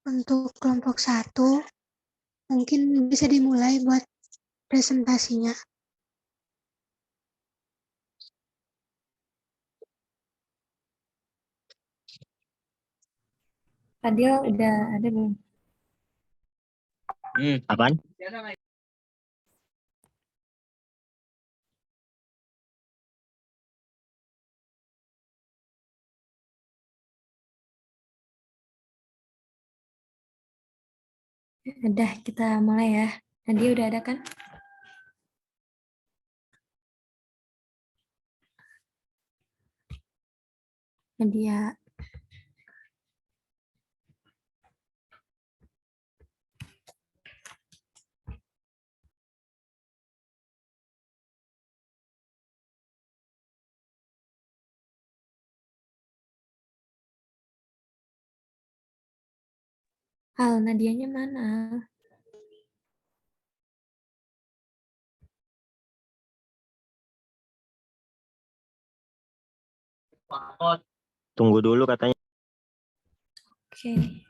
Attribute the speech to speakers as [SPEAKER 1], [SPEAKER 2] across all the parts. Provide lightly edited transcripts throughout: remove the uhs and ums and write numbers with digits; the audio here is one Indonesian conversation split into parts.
[SPEAKER 1] Untuk kelompok 1, mungkin bisa dimulai buat presentasinya.
[SPEAKER 2] Fadil udah ada belum?
[SPEAKER 3] Apaan?
[SPEAKER 2] Udah, kita mulai ya. Nadia udah ada kan? Nadia. Al, Nadianya mana?
[SPEAKER 3] Tunggu dulu katanya.
[SPEAKER 2] Oke.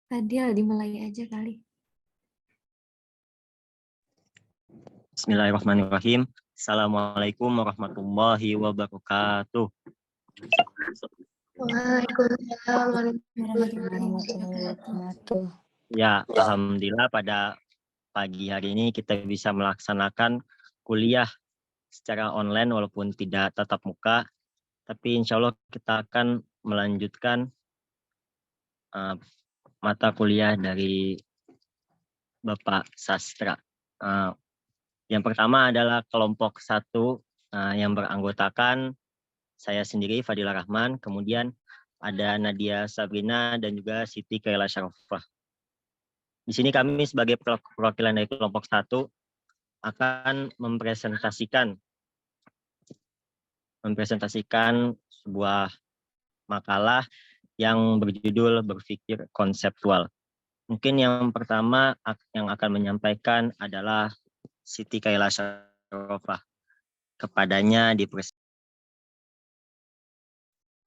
[SPEAKER 2] Fadil, dimulai aja kali.
[SPEAKER 3] Bismillahirrahmanirrahim. Assalamualaikum warahmatullahi wabarakatuh.
[SPEAKER 1] Waalaikumsalam
[SPEAKER 2] Warahmatullahi wabarakatuh.
[SPEAKER 3] Ya, alhamdulillah pada pagi hari ini kita bisa melaksanakan kuliah secara online walaupun tidak tatap muka. Tapi insya Allah kita akan melanjutkan mata kuliah dari Bapak Sastra. Yang pertama adalah kelompok 1 yang beranggotakan saya sendiri, Fadila Rahman, kemudian ada Nadia Sabrina dan juga Siti Kaila Syarofah. Di sini kami sebagai perwakilan dari kelompok 1 akan mempresentasikan sebuah makalah yang berjudul Berpikir Konseptual. Mungkin yang pertama yang akan menyampaikan adalah Siti Kaila Syarofah. Kepadanya dipersilakan.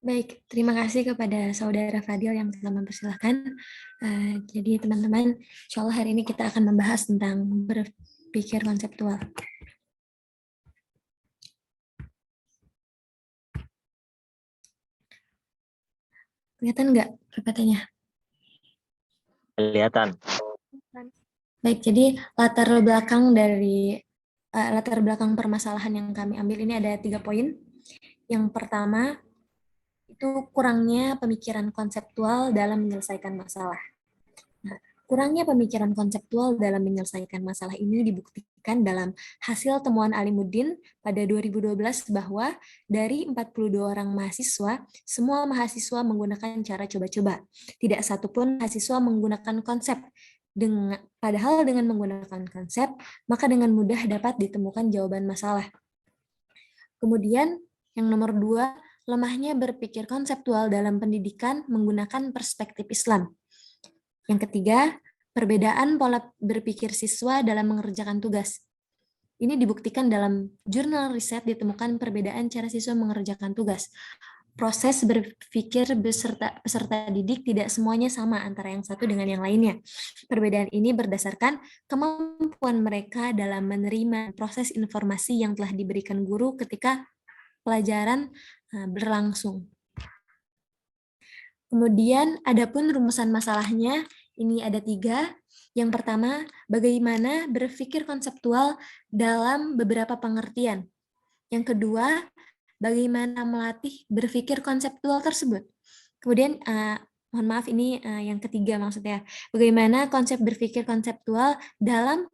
[SPEAKER 2] Baik, terima kasih kepada Saudara Fadil yang telah mempersilahkan. Jadi teman-teman, insya Allah hari ini kita akan membahas tentang berpikir konseptual. Kelihatan nggak PPT-nya?
[SPEAKER 3] Kelihatan.
[SPEAKER 2] Baik, jadi latar belakang permasalahan yang kami ambil ini ada 3 poin. Yang pertama itu kurangnya pemikiran konseptual dalam menyelesaikan masalah. Nah, kurangnya pemikiran konseptual dalam menyelesaikan masalah ini dibuktikan dalam hasil temuan Alimuddin pada 2012 bahwa dari 42 orang mahasiswa, semua mahasiswa menggunakan cara coba-coba. Tidak satupun mahasiswa menggunakan konsep. Padahal dengan menggunakan konsep, maka dengan mudah dapat ditemukan jawaban masalah. Kemudian yang nomor 2, lemahnya berpikir konseptual dalam pendidikan menggunakan perspektif Islam. Yang ketiga, perbedaan pola berpikir siswa dalam mengerjakan tugas. Ini dibuktikan dalam jurnal riset ditemukan perbedaan cara siswa mengerjakan tugas. Proses berpikir peserta didik tidak semuanya sama antara yang satu dengan yang lainnya. Perbedaan ini berdasarkan kemampuan mereka dalam menerima proses informasi yang telah diberikan guru ketika pelajaran berlangsung. Kemudian adapun rumusan masalahnya, ini ada 3. Yang pertama, bagaimana berpikir konseptual dalam beberapa pengertian. Yang kedua, bagaimana melatih berpikir konseptual tersebut. Kemudian, mohon maaf ini yang ketiga maksudnya, bagaimana konsep berpikir konseptual dalam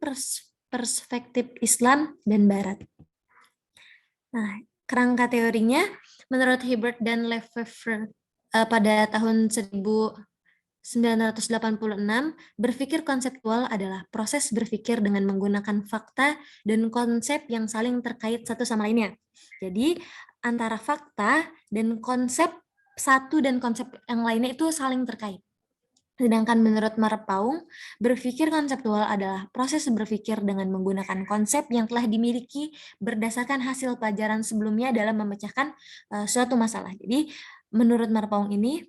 [SPEAKER 2] perspektif Islam dan Barat. Nah, kerangka teorinya, menurut Hibbert dan Lefebvre pada tahun 1986, berpikir konseptual adalah proses berpikir dengan menggunakan fakta dan konsep yang saling terkait satu sama lainnya. Jadi, antara fakta dan konsep satu dan konsep yang lainnya itu saling terkait. Sedangkan menurut Marpaung, berpikir konseptual adalah proses berpikir dengan menggunakan konsep yang telah dimiliki berdasarkan hasil pelajaran sebelumnya dalam memecahkan suatu masalah. Jadi, menurut Marpaung ini,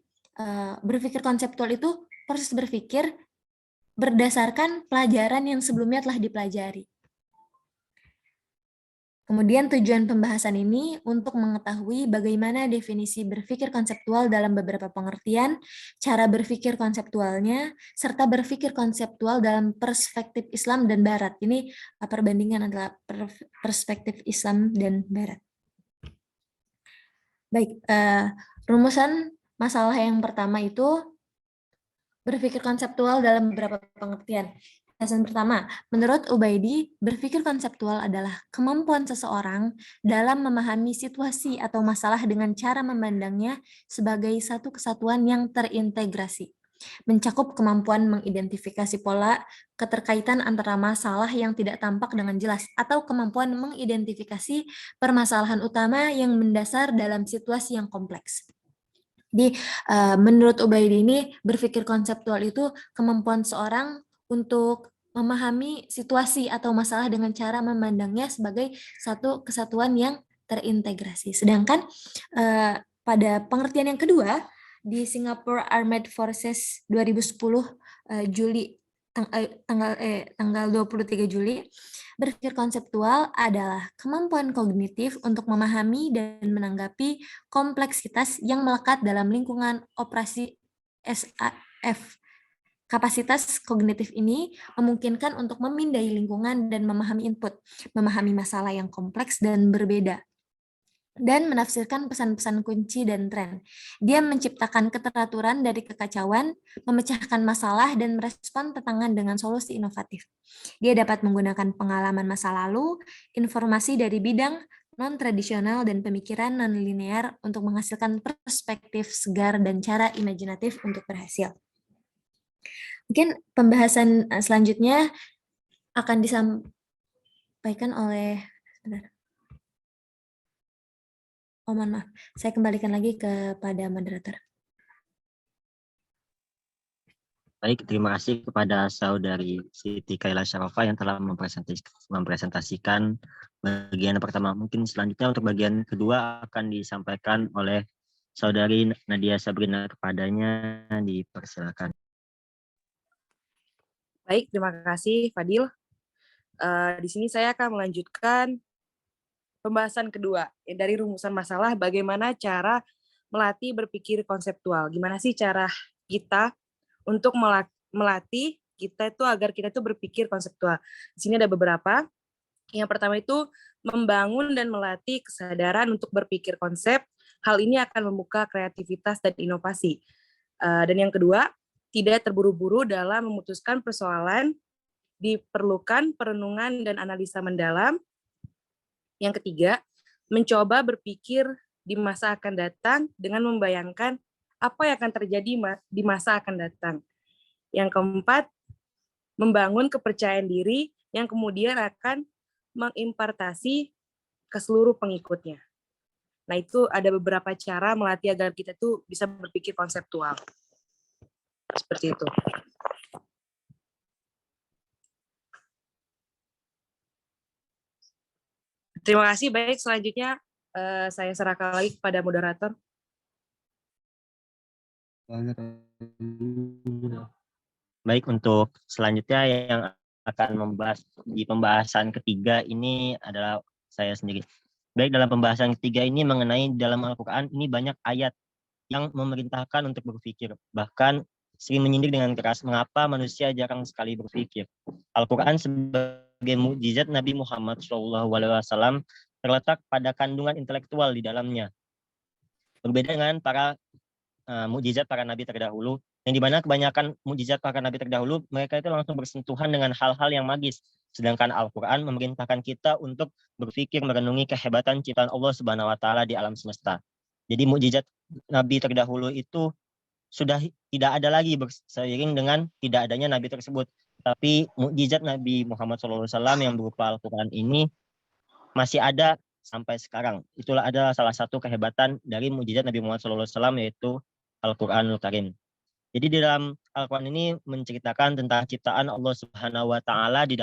[SPEAKER 2] berpikir konseptual itu proses berpikir berdasarkan pelajaran yang sebelumnya telah dipelajari. Kemudian tujuan pembahasan ini untuk mengetahui bagaimana definisi berpikir konseptual dalam beberapa pengertian, cara berpikir konseptualnya, serta berpikir konseptual dalam perspektif Islam dan Barat. Ini perbandingan antara perspektif Islam dan Barat. Baik, rumusan masalah yang pertama itu berpikir konseptual dalam beberapa pengertian. Pembahasan pertama, menurut Ubaidi, berpikir konseptual adalah kemampuan seseorang dalam memahami situasi atau masalah dengan cara memandangnya sebagai satu kesatuan yang terintegrasi. Mencakup kemampuan mengidentifikasi pola keterkaitan antara masalah yang tidak tampak dengan jelas atau kemampuan mengidentifikasi permasalahan utama yang mendasar dalam situasi yang kompleks. Jadi, menurut Ubaidi ini, berpikir konseptual itu kemampuan seorang untuk memahami situasi atau masalah dengan cara memandangnya sebagai satu kesatuan yang terintegrasi. Sedangkan pada pengertian yang kedua, di Singapore Armed Forces 2010 tanggal 23 Juli, berpikir konseptual adalah kemampuan kognitif untuk memahami dan menanggapi kompleksitas yang melekat dalam lingkungan operasi SAF. Kapasitas kognitif ini memungkinkan untuk memindai lingkungan dan memahami input, memahami masalah yang kompleks dan berbeda, dan menafsirkan pesan-pesan kunci dan tren. Dia menciptakan keteraturan dari kekacauan, memecahkan masalah, dan merespon tantangan dengan solusi inovatif. Dia dapat menggunakan pengalaman masa lalu, informasi dari bidang non-tradisional, dan pemikiran non-linear untuk menghasilkan perspektif segar dan cara imajinatif untuk berhasil. Mungkin pembahasan selanjutnya akan disampaikan oleh... mohon maaf, saya kembalikan lagi kepada moderator.
[SPEAKER 3] Baik, terima kasih kepada Saudari Siti Kaila Syarofa yang telah mempresentasikan bagian pertama. Mungkin selanjutnya untuk bagian kedua akan disampaikan oleh Saudari Nadia Sabrina, kepadanya dipersilakan.
[SPEAKER 4] Baik, terima kasih Fadil. Di sini saya akan melanjutkan pembahasan kedua dari rumusan masalah, bagaimana cara melatih berpikir konseptual. Gimana sih cara kita untuk melatih kita itu agar kita itu berpikir konseptual. Di sini ada beberapa. Yang pertama itu membangun dan melatih kesadaran untuk berpikir konsep. Hal ini akan membuka kreativitas dan inovasi. Dan yang kedua, tidak terburu-buru dalam memutuskan persoalan, diperlukan perenungan dan analisa mendalam. Yang ketiga, mencoba berpikir di masa akan datang dengan membayangkan apa yang akan terjadi di masa akan datang. Yang keempat, membangun kepercayaan diri yang kemudian akan mengimpartasi ke seluruh pengikutnya. Nah, itu ada beberapa cara melatih agar kita tuh bisa berpikir konseptual. Seperti itu. Terima kasih. Baik, selanjutnya saya serahkan lagi kepada moderator.
[SPEAKER 3] Baik, untuk selanjutnya yang akan membahas di pembahasan ketiga ini adalah saya sendiri. Baik, dalam pembahasan ketiga ini mengenai dalam Al-Quran ini banyak ayat yang memerintahkan untuk berpikir. Bahkan sering menyindir dengan keras mengapa manusia jarang sekali berpikir. Al-Quran sebagai mukjizat Nabi Muhammad SAW terletak pada kandungan intelektual di dalamnya. Berbeda dengan para mukjizat para nabi terdahulu, yang dimana kebanyakan mukjizat para nabi terdahulu mereka itu langsung bersentuhan dengan hal-hal yang magis, sedangkan Al-Quran memerintahkan kita untuk berpikir merenungi kehebatan ciptaan Allah Subhanahu wa taala di alam semesta. Jadi mukjizat nabi terdahulu itu sudah tidak ada lagi seiring dengan tidak adanya nabi tersebut, tapi mukjizat Nabi Muhammad SAW yang berupa Al-Quran ini masih ada sampai sekarang. Itulah adalah salah satu kehebatan dari mukjizat Nabi Muhammad SAW, yaitu Al-Quranul Karim. Jadi di dalam Al-Quran ini menceritakan tentang ciptaan Allah Subhanahu wa taala di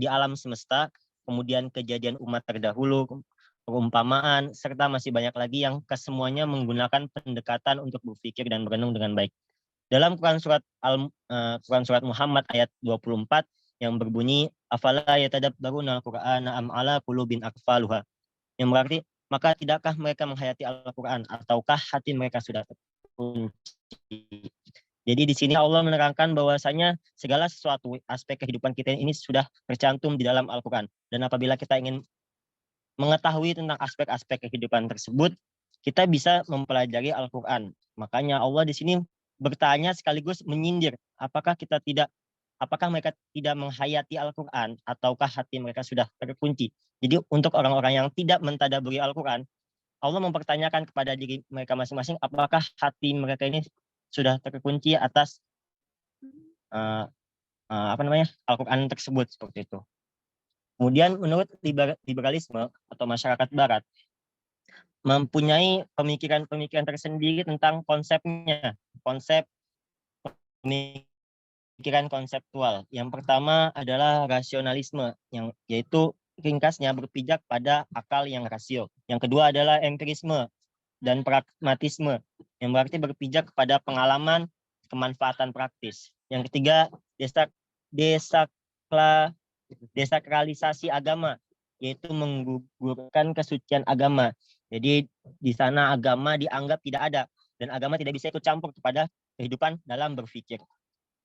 [SPEAKER 3] alam semesta, kemudian kejadian umat terdahulu, perumpamaan, serta masih banyak lagi yang kesemuanya menggunakan pendekatan untuk berpikir dan merenung dengan baik. Dalam Quran surat Muhammad ayat 24 yang berbunyi afala yatadabbaruna al-Qur'ana am ala qulubin aqfaluha, yang berarti maka tidakkah mereka menghayati Al-Quran ataukah hati mereka sudah terkunci. Jadi di sini Allah menerangkan bahwasanya segala sesuatu aspek kehidupan kita ini sudah tercantum di dalam Al-Quran. Dan apabila kita ingin mengetahui tentang aspek-aspek kehidupan tersebut, kita bisa mempelajari Al-Quran. Makanya Allah di sini bertanya sekaligus menyindir, apakah mereka tidak menghayati Al-Quran ataukah hati mereka sudah terkunci. Jadi untuk orang-orang yang tidak mentadaburi Al-Quran, Allah mempertanyakan kepada diri mereka masing-masing, apakah hati mereka ini sudah terkunci atas Al-Quran tersebut, seperti itu. Kemudian menurut liberalisme atau masyarakat Barat mempunyai pemikiran tersendiri tentang konsepnya, konsep pemikiran konseptual. Yang pertama adalah rasionalisme, yaitu ringkasnya berpijak pada akal yang rasio. Yang kedua adalah empirisme dan pragmatisme, yang berarti berpijak kepada pengalaman, kemanfaatan praktis. Yang ketiga, desakralisasi agama, yaitu menggugurkan kesucian agama. Jadi di sana agama dianggap tidak ada, dan agama tidak bisa ikut campur kepada kehidupan dalam berpikir.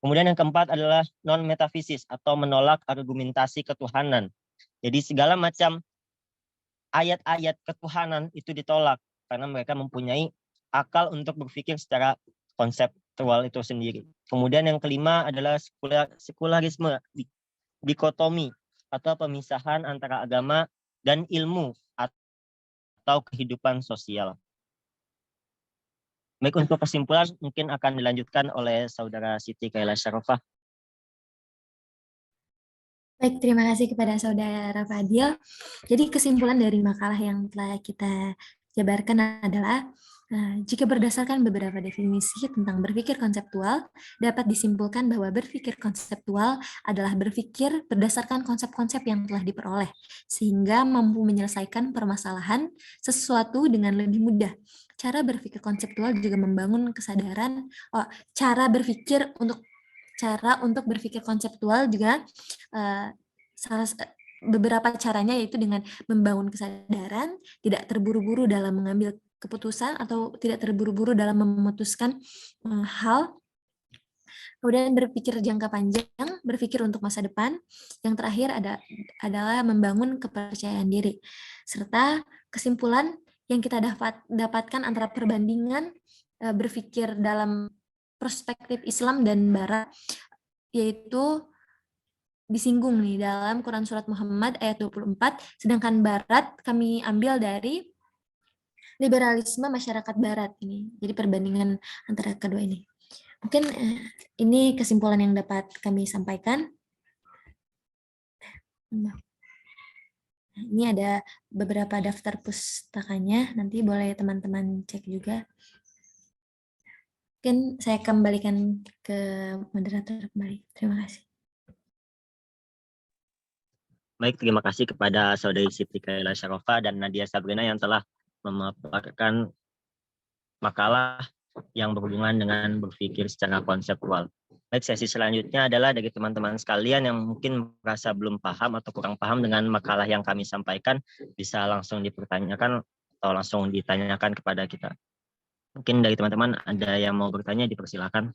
[SPEAKER 3] Kemudian yang keempat adalah non-metafisis atau menolak argumentasi ketuhanan. Jadi segala macam ayat-ayat ketuhanan itu ditolak karena mereka mempunyai akal untuk berpikir secara konseptual itu sendiri. Kemudian yang kelima adalah sekularisme, dikotomi atau pemisahan antara agama dan ilmu atau kehidupan sosial. Baik, untuk kesimpulan mungkin akan dilanjutkan oleh Saudara Siti Kaila Syarofah.
[SPEAKER 2] Baik, terima kasih kepada Saudara Fadil. Jadi kesimpulan dari makalah yang telah kita jabarkan adalah, jika berdasarkan beberapa definisi tentang berpikir konseptual, dapat disimpulkan bahwa berpikir konseptual adalah berpikir berdasarkan konsep-konsep yang telah diperoleh, sehingga mampu menyelesaikan permasalahan sesuatu dengan lebih mudah. Cara berpikir konseptual juga membangun kesadaran, cara untuk berpikir konseptual juga beberapa caranya yaitu dengan membangun kesadaran, tidak terburu-buru dalam mengambil keputusan atau tidak terburu-buru dalam memutuskan hal, Kemudian berpikir jangka panjang, berpikir untuk masa depan. Yang terakhir adalah membangun kepercayaan diri. Serta kesimpulan yang kita dapatkan antara perbandingan berpikir dalam perspektif Islam dan Barat, yaitu disinggung nih dalam Quran Surat Muhammad ayat 24, sedangkan Barat kami ambil dari liberalisme masyarakat Barat ini. Jadi perbandingan antara kedua ini. Mungkin ini kesimpulan yang dapat kami sampaikan. Nah, ini ada beberapa daftar pustakanya, nanti boleh teman-teman cek juga. Mungkin saya kembalikan ke moderator kembali. Terima kasih.
[SPEAKER 3] Baik, terima kasih kepada Saudari Siti Kaila Syarofa dan Nadia Sabrina yang telah memaparkan makalah yang berhubungan dengan berpikir secara konseptual. Baik, sesi selanjutnya adalah dari teman-teman sekalian yang mungkin merasa belum paham atau kurang paham dengan makalah yang kami sampaikan, bisa langsung dipertanyakan atau langsung ditanyakan kepada kita. Mungkin dari teman-teman ada yang mau bertanya, dipersilakan.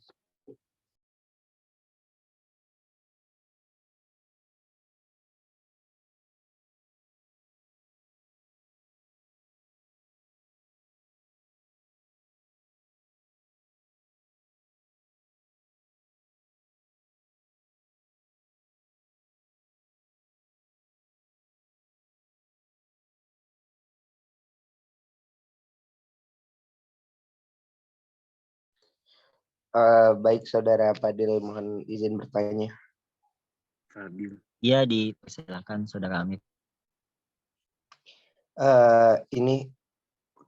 [SPEAKER 5] Baik, Saudara Fadil, mohon izin bertanya.
[SPEAKER 3] Iya, dipersilakan Saudara Amir.
[SPEAKER 5] Ini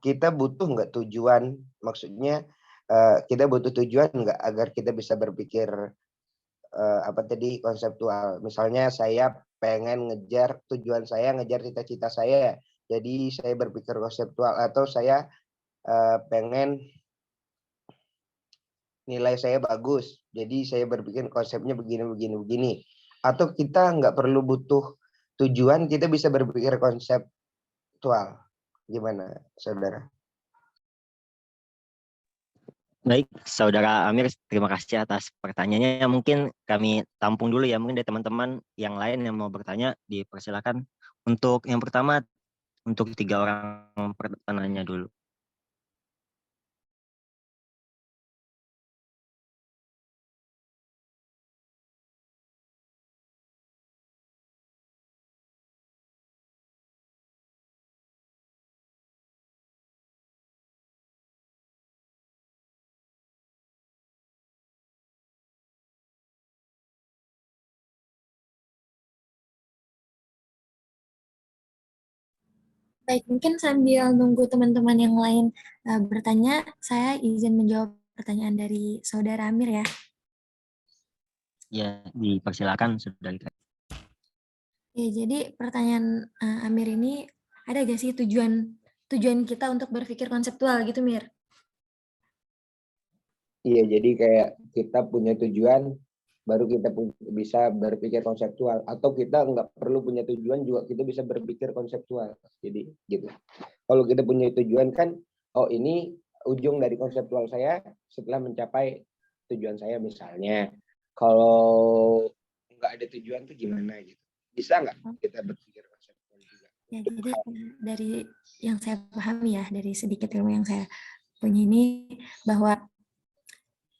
[SPEAKER 5] kita butuh nggak tujuan? Maksudnya kita butuh tujuan nggak agar kita bisa berpikir apa tadi konseptual? Misalnya saya pengen ngejar tujuan saya, ngejar cita-cita saya. Jadi saya berpikir konseptual, atau saya pengen nilai saya bagus, jadi saya berpikir konsepnya begini. Atau kita nggak perlu butuh tujuan, kita bisa berpikir konseptual. Gimana, Saudara?
[SPEAKER 3] Baik, Saudara Amir, terima kasih atas pertanyaannya. Mungkin kami tampung dulu ya, mungkin dari teman-teman yang lain yang mau bertanya, dipersilakan. Untuk yang pertama, untuk 3 orang pertanyaannya dulu.
[SPEAKER 2] Baik, mungkin sambil nunggu teman-teman yang lain bertanya, saya izin menjawab pertanyaan dari Saudara Amir ya.
[SPEAKER 3] Ya, dipersilakan Saudara.
[SPEAKER 2] Ya, jadi pertanyaan Amir ini, ada gak sih tujuan kita untuk berpikir konseptual gitu, Mir?
[SPEAKER 5] Iya, jadi kayak kita punya tujuan, baru kita bisa berpikir konseptual. Atau kita nggak perlu punya tujuan juga kita bisa berpikir konseptual. Jadi gitu. Kalau kita punya tujuan kan, oh ini ujung dari konseptual saya setelah mencapai tujuan saya misalnya. Kalau nggak ada tujuan tuh gimana gitu? Bisa nggak kita berpikir konseptual juga?
[SPEAKER 2] Ya, jadi dari yang saya pahami ya, dari sedikit ilmu yang saya punya ini, bahwa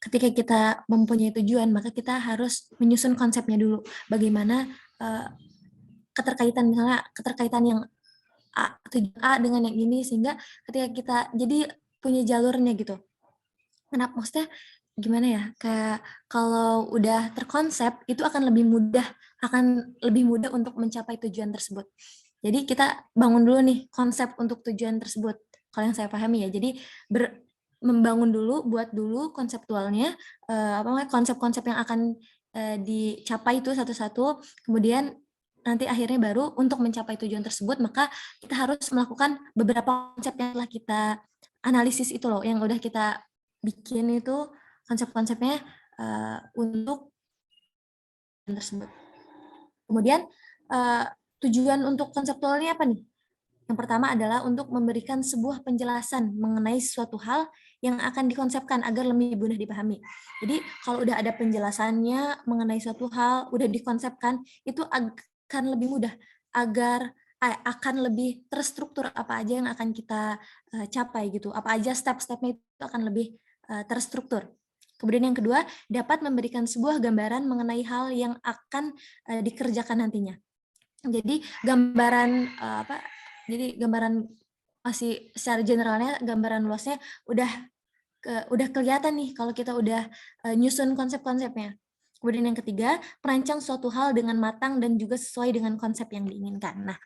[SPEAKER 2] ketika kita mempunyai tujuan, maka kita harus menyusun konsepnya dulu. Bagaimana keterkaitan, misalnya keterkaitan yang tujuan A dengan yang ini, sehingga ketika kita jadi punya jalurnya gitu. Kenapa? Maksudnya gimana ya? Kayak kalau udah terkonsep, itu akan lebih mudah untuk mencapai tujuan tersebut. Jadi kita bangun dulu nih konsep untuk tujuan tersebut. Kalau yang saya pahami ya. Jadi membangun dulu, buat dulu konseptualnya, konsep-konsep yang akan dicapai itu satu-satu, kemudian nanti akhirnya baru untuk mencapai tujuan tersebut, maka kita harus melakukan beberapa konsep yang telah kita analisis itu loh, yang udah kita bikin itu konsep-konsepnya untuk tersebut. Kemudian tujuan untuk konseptualnya apa nih? Yang pertama adalah untuk memberikan sebuah penjelasan mengenai suatu hal yang akan dikonsepkan agar lebih mudah dipahami. Jadi kalau udah ada penjelasannya mengenai suatu hal, udah dikonsepkan, itu akan lebih mudah agar akan lebih terstruktur apa aja yang akan kita capai gitu. Apa aja step-stepnya itu akan lebih terstruktur. Kemudian yang kedua, dapat memberikan sebuah gambaran mengenai hal yang akan dikerjakan nantinya. Jadi gambaran masih secara generalnya, gambaran luasnya udah kelihatan nih kalau kita udah nyusun konsep-konsepnya. Kemudian yang ketiga, merancang suatu hal dengan matang dan juga sesuai dengan konsep yang diinginkan. Nah,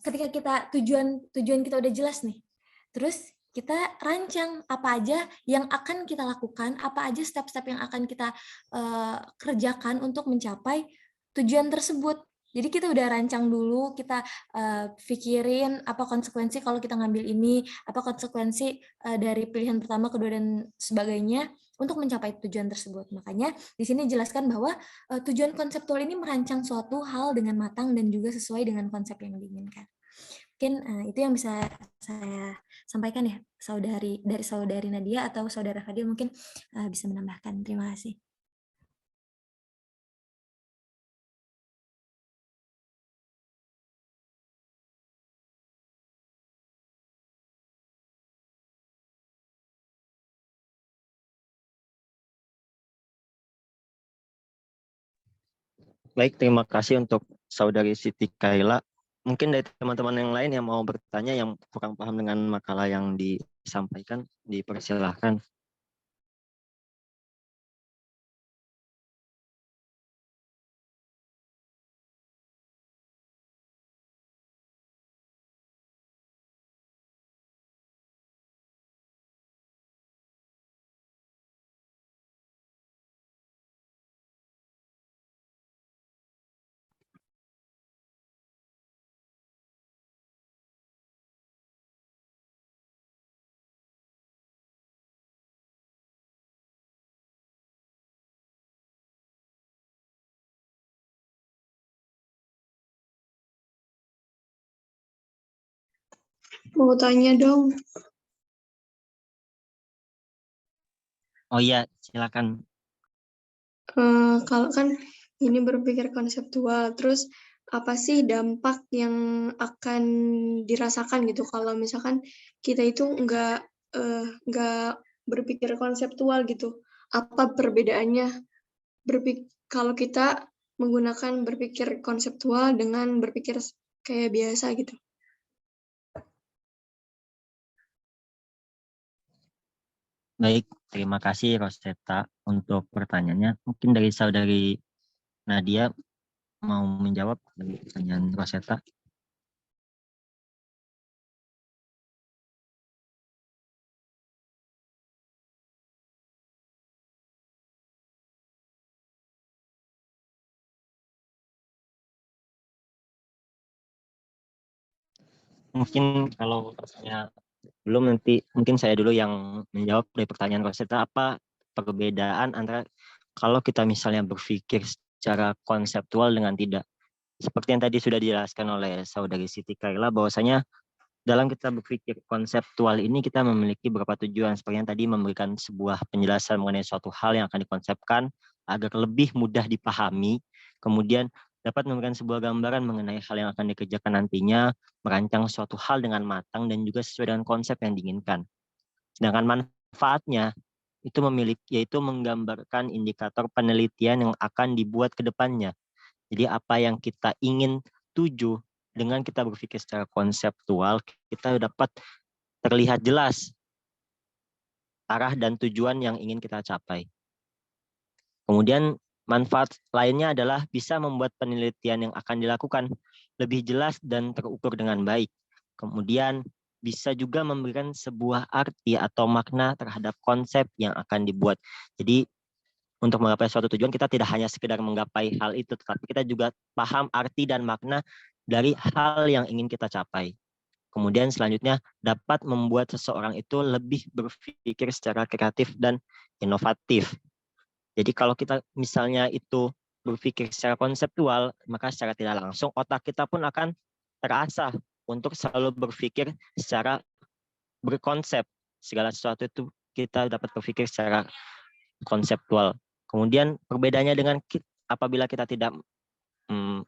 [SPEAKER 2] ketika tujuan kita udah jelas nih, terus kita rancang apa aja yang akan kita lakukan, apa aja step-step yang akan kita kerjakan untuk mencapai tujuan tersebut. Jadi kita udah rancang dulu, kita pikirin apa konsekuensi kalau kita ngambil ini, apa konsekuensi dari pilihan pertama, kedua, dan sebagainya untuk mencapai tujuan tersebut. Makanya di sini jelaskan bahwa tujuan konseptual ini merancang suatu hal dengan matang dan juga sesuai dengan konsep yang diinginkan. Mungkin itu yang bisa saya sampaikan ya, dari saudari Nadia atau saudara Fadil mungkin bisa menambahkan. Terima kasih.
[SPEAKER 3] Baik, terima kasih untuk Saudari Siti Kaila. Mungkin dari teman-teman yang lain yang mau bertanya yang kurang paham dengan makalah yang disampaikan, dipersilahkan.
[SPEAKER 1] Mau tanya dong.
[SPEAKER 3] Oh iya, silakan.
[SPEAKER 1] Kalau kan ini berpikir konseptual, terus apa sih dampak yang akan dirasakan gitu kalau misalkan kita itu nggak berpikir konseptual gitu? Apa perbedaannya kalau kita menggunakan berpikir konseptual dengan berpikir kayak biasa gitu?
[SPEAKER 3] Baik, terima kasih Rosetta untuk pertanyaannya. Mungkin dari Saudari Nadia mau menjawab dari pertanyaan Rosetta. Mungkin kalau pertanyaan belum, nanti mungkin saya dulu yang menjawab dari pertanyaan Rosetta. Apa perbedaan antara kalau kita misalnya berpikir secara konseptual dengan tidak? Seperti yang tadi sudah dijelaskan oleh Saudari Siti Kaila, bahwasanya dalam kita berpikir konseptual ini kita memiliki beberapa tujuan. Seperti yang tadi, memberikan sebuah penjelasan mengenai suatu hal yang akan dikonsepkan agar lebih mudah dipahami. Kemudian dapat memberikan sebuah gambaran mengenai hal yang akan dikerjakan nantinya, merancang suatu hal dengan matang dan juga sesuai dengan konsep yang diinginkan. Sedangkan manfaatnya itu yaitu menggambarkan indikator penelitian yang akan dibuat ke depannya. Jadi apa yang kita ingin tuju dengan kita berpikir secara konseptual, kita dapat terlihat jelas arah dan tujuan yang ingin kita capai. Kemudian manfaat lainnya adalah bisa membuat penelitian yang akan dilakukan lebih jelas dan terukur dengan baik. Kemudian bisa juga memberikan sebuah arti atau makna terhadap konsep yang akan dibuat. Jadi untuk menggapai suatu tujuan, kita tidak hanya sekedar menggapai hal itu, tetapi kita juga paham arti dan makna dari hal yang ingin kita capai. Kemudian selanjutnya dapat membuat seseorang itu lebih berpikir secara kreatif dan inovatif. Jadi kalau kita misalnya itu berpikir secara konseptual, maka secara tidak langsung otak kita pun akan terasah untuk selalu berpikir secara berkonsep. Segala sesuatu itu kita dapat berpikir secara konseptual. Kemudian perbedaannya dengan apabila kita tidak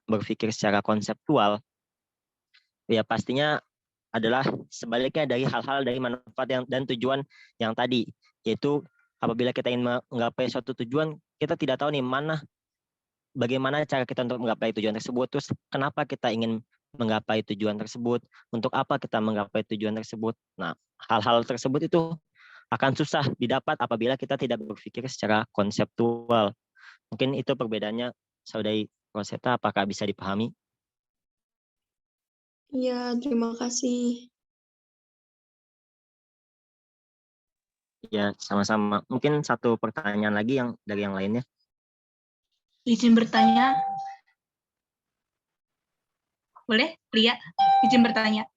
[SPEAKER 3] berpikir secara konseptual, ya pastinya adalah sebaliknya dari hal-hal dari manfaat dan tujuan yang tadi, yaitu apabila kita ingin menggapai suatu tujuan, kita tidak tahu nih bagaimana cara kita untuk menggapai tujuan tersebut, terus kenapa kita ingin menggapai tujuan tersebut, untuk apa kita menggapai tujuan tersebut. Nah, hal-hal tersebut itu akan susah didapat apabila kita tidak berpikir secara konseptual. Mungkin itu perbedaannya, Saudari Rosetta, apakah bisa dipahami?
[SPEAKER 1] Iya, terima kasih.
[SPEAKER 3] Ya, sama-sama. Mungkin satu pertanyaan lagi yang dari yang lainnya.
[SPEAKER 6] Izin bertanya. Boleh, Lia? Izin bertanya.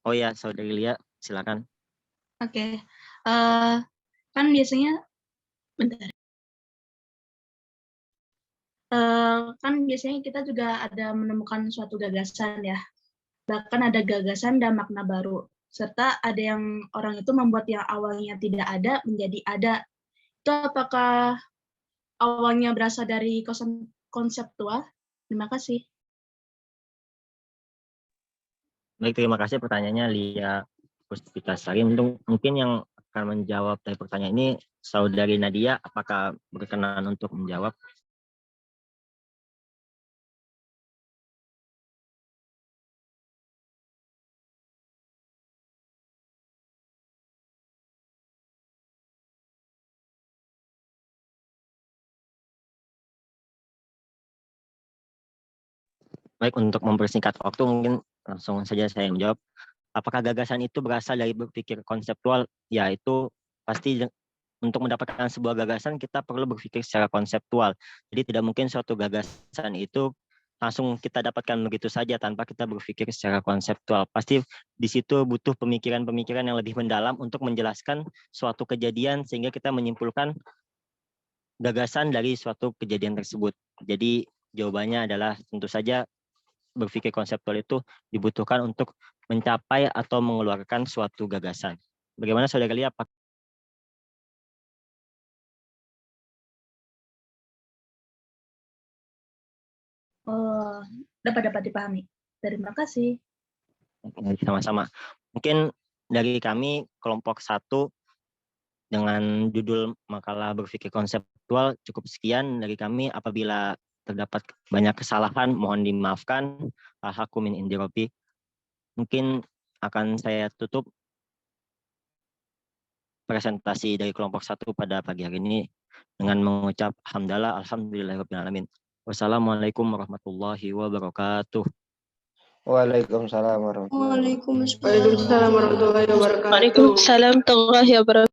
[SPEAKER 3] Oh ya, Saudari Lia, silakan.
[SPEAKER 6] Oke. Kan biasanya, bentar. Kan biasanya kita juga ada menemukan suatu gagasan ya. Bahkan ada gagasan dan makna baru. Serta ada yang orang itu membuat yang awalnya tidak ada menjadi ada. Itu apakah awalnya berasal dari konseptual? Terima kasih.
[SPEAKER 3] Baik, terima kasih pertanyaannya Lia Puspitasari. Mungkin yang akan menjawab dari pertanyaan ini Saudari Nadia, apakah berkenan untuk menjawab? Baik, untuk mempersingkat waktu mungkin langsung saja saya menjawab. Apakah gagasan itu berasal dari berpikir konseptual? Ya, itu pasti untuk mendapatkan sebuah gagasan kita perlu berpikir secara konseptual. Jadi tidak mungkin suatu gagasan itu langsung kita dapatkan begitu saja tanpa kita berpikir secara konseptual. Pasti di situ butuh pemikiran-pemikiran yang lebih mendalam untuk menjelaskan suatu kejadian sehingga kita menyimpulkan gagasan dari suatu kejadian tersebut. Jadi jawabannya adalah tentu saja berpikir konseptual itu dibutuhkan untuk mencapai atau mengeluarkan suatu gagasan. Bagaimana Saudara Lia?
[SPEAKER 6] Dapat dipahami. Terima kasih.
[SPEAKER 3] Sama-sama. Mungkin dari kami kelompok 1 dengan judul makalah berpikir konseptual cukup sekian dari kami. Apabila terdapat banyak kesalahan mohon dimaafkan. Al-haqqu min indi rabbi. Mungkin akan saya tutup presentasi dari kelompok 1 pada pagi hari ini dengan mengucap hamdalah alhamdulillahirabbil alamin. Wassalamualaikum warahmatullahi wabarakatuh.
[SPEAKER 5] Waalaikumsalam warahmatullahi wabarakatuh.
[SPEAKER 1] Waalaikumsalam warahmatullahi wabarakatuh.
[SPEAKER 7] Waalaikumsalam warahmatullahi wabarakatuh.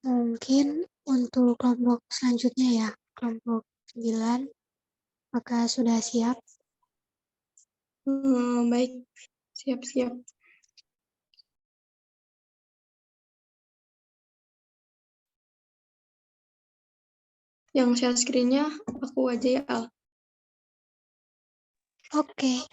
[SPEAKER 8] Mungkin untuk kelompok selanjutnya ya, kelompok 9, maka sudah siap.
[SPEAKER 1] Baik, siap-siap. Yang share screen-nya aku aja ya, Al.
[SPEAKER 8] Oke.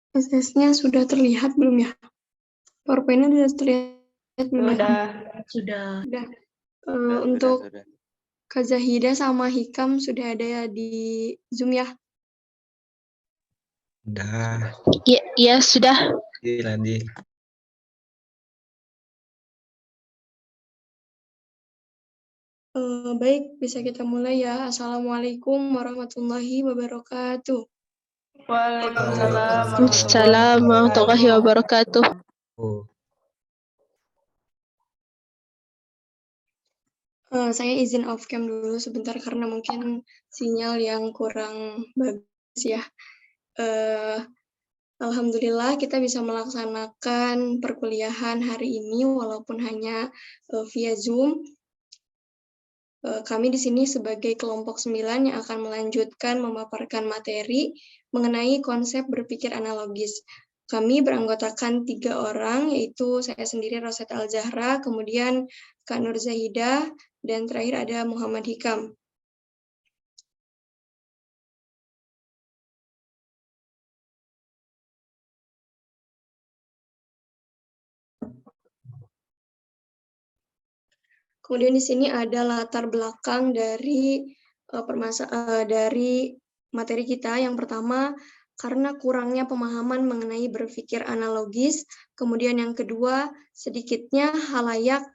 [SPEAKER 1] SS-nya sudah terlihat belum ya? PowerPoint-nya sudah terlihat belum ya?
[SPEAKER 6] Sudah.
[SPEAKER 1] Sudah. Untuk Kak Zahida sama Hikam sudah ada ya di Zoom ya?
[SPEAKER 9] Udah,
[SPEAKER 7] Ya, sudah.
[SPEAKER 9] Ladi.
[SPEAKER 1] Baik, bisa kita mulai ya. Assalamualaikum warahmatullahi wabarakatuh.
[SPEAKER 6] Waalaikumsalam
[SPEAKER 7] Assalamualaikum warahmatullahi wabarakatuh.
[SPEAKER 1] Saya izin off cam dulu sebentar karena mungkin sinyal yang kurang bagus ya. Alhamdulillah kita bisa melaksanakan perkuliahan hari ini walaupun hanya via Zoom. Kami di sini sebagai kelompok 9 yang akan melanjutkan memaparkan materi mengenai konsep berpikir analogis. Kami beranggotakan 3 orang, yaitu saya sendiri Roset Al-Zahra, kemudian Kak Nur Zahidah, dan terakhir ada Muhammad Hikam. Kemudian di sini ada latar belakang dari dari materi kita. Yang pertama, karena kurangnya pemahaman mengenai berpikir analogis. Kemudian yang kedua, sedikitnya halayak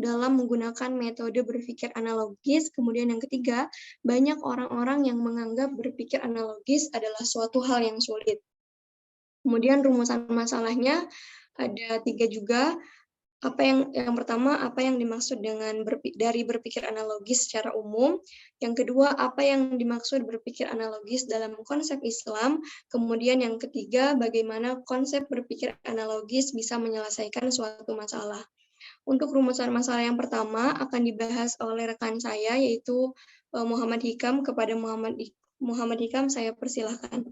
[SPEAKER 1] dalam menggunakan metode berpikir analogis. Kemudian yang ketiga, banyak orang-orang yang menganggap berpikir analogis adalah suatu hal yang sulit. Kemudian rumusan masalahnya ada 3 juga. Yang pertama, apa yang dimaksud dengan dari berpikir analogis secara umum. Yang kedua, apa yang dimaksud berpikir analogis dalam konsep Islam. Kemudian yang ketiga, bagaimana konsep berpikir analogis bisa menyelesaikan suatu masalah. Untuk rumusan masalah yang pertama akan dibahas oleh rekan saya, yaitu Muhammad Hikam. Kepada Muhammad Hikam, saya persilahkan.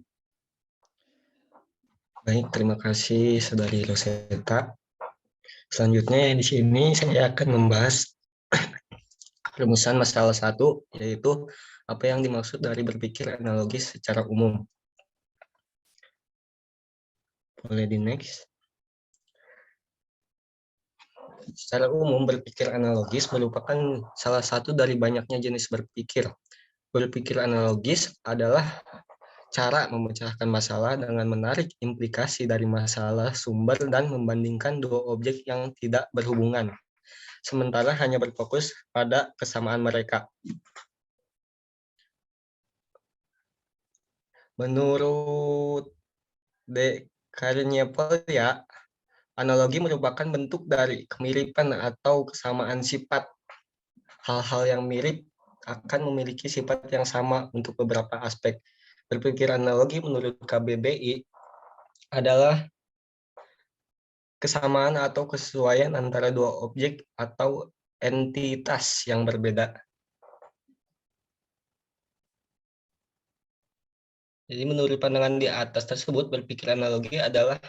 [SPEAKER 9] Baik, terima kasih Saudari Rosetta. Selanjutnya di sini saya akan membahas rumusan masalah 1, yaitu apa yang dimaksud dari berpikir analogis secara umum. Boleh di next. Secara umum, berpikir analogis merupakan salah satu dari banyaknya jenis berpikir. Berpikir analogis adalah cara memecahkan masalah dengan menarik implikasi dari masalah sumber dan membandingkan dua objek yang tidak berhubungan, sementara hanya berfokus pada kesamaan mereka. Menurut De Carnevale, analogi merupakan bentuk dari kemiripan atau kesamaan sifat. Hal-hal yang mirip akan memiliki sifat yang sama untuk beberapa aspek. Berpikir analogi menurut KBBI adalah kesamaan atau kesesuaian antara dua objek atau entitas yang berbeda. Jadi menurut pandangan di atas tersebut, berpikir analogi adalah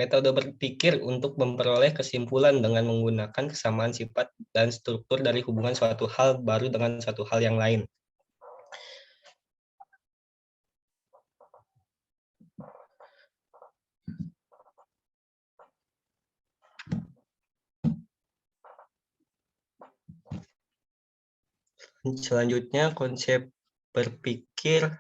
[SPEAKER 9] metode berpikir untuk memperoleh kesimpulan dengan menggunakan kesamaan sifat dan struktur dari hubungan suatu hal baru dengan suatu hal yang lain. Selanjutnya, konsep berpikir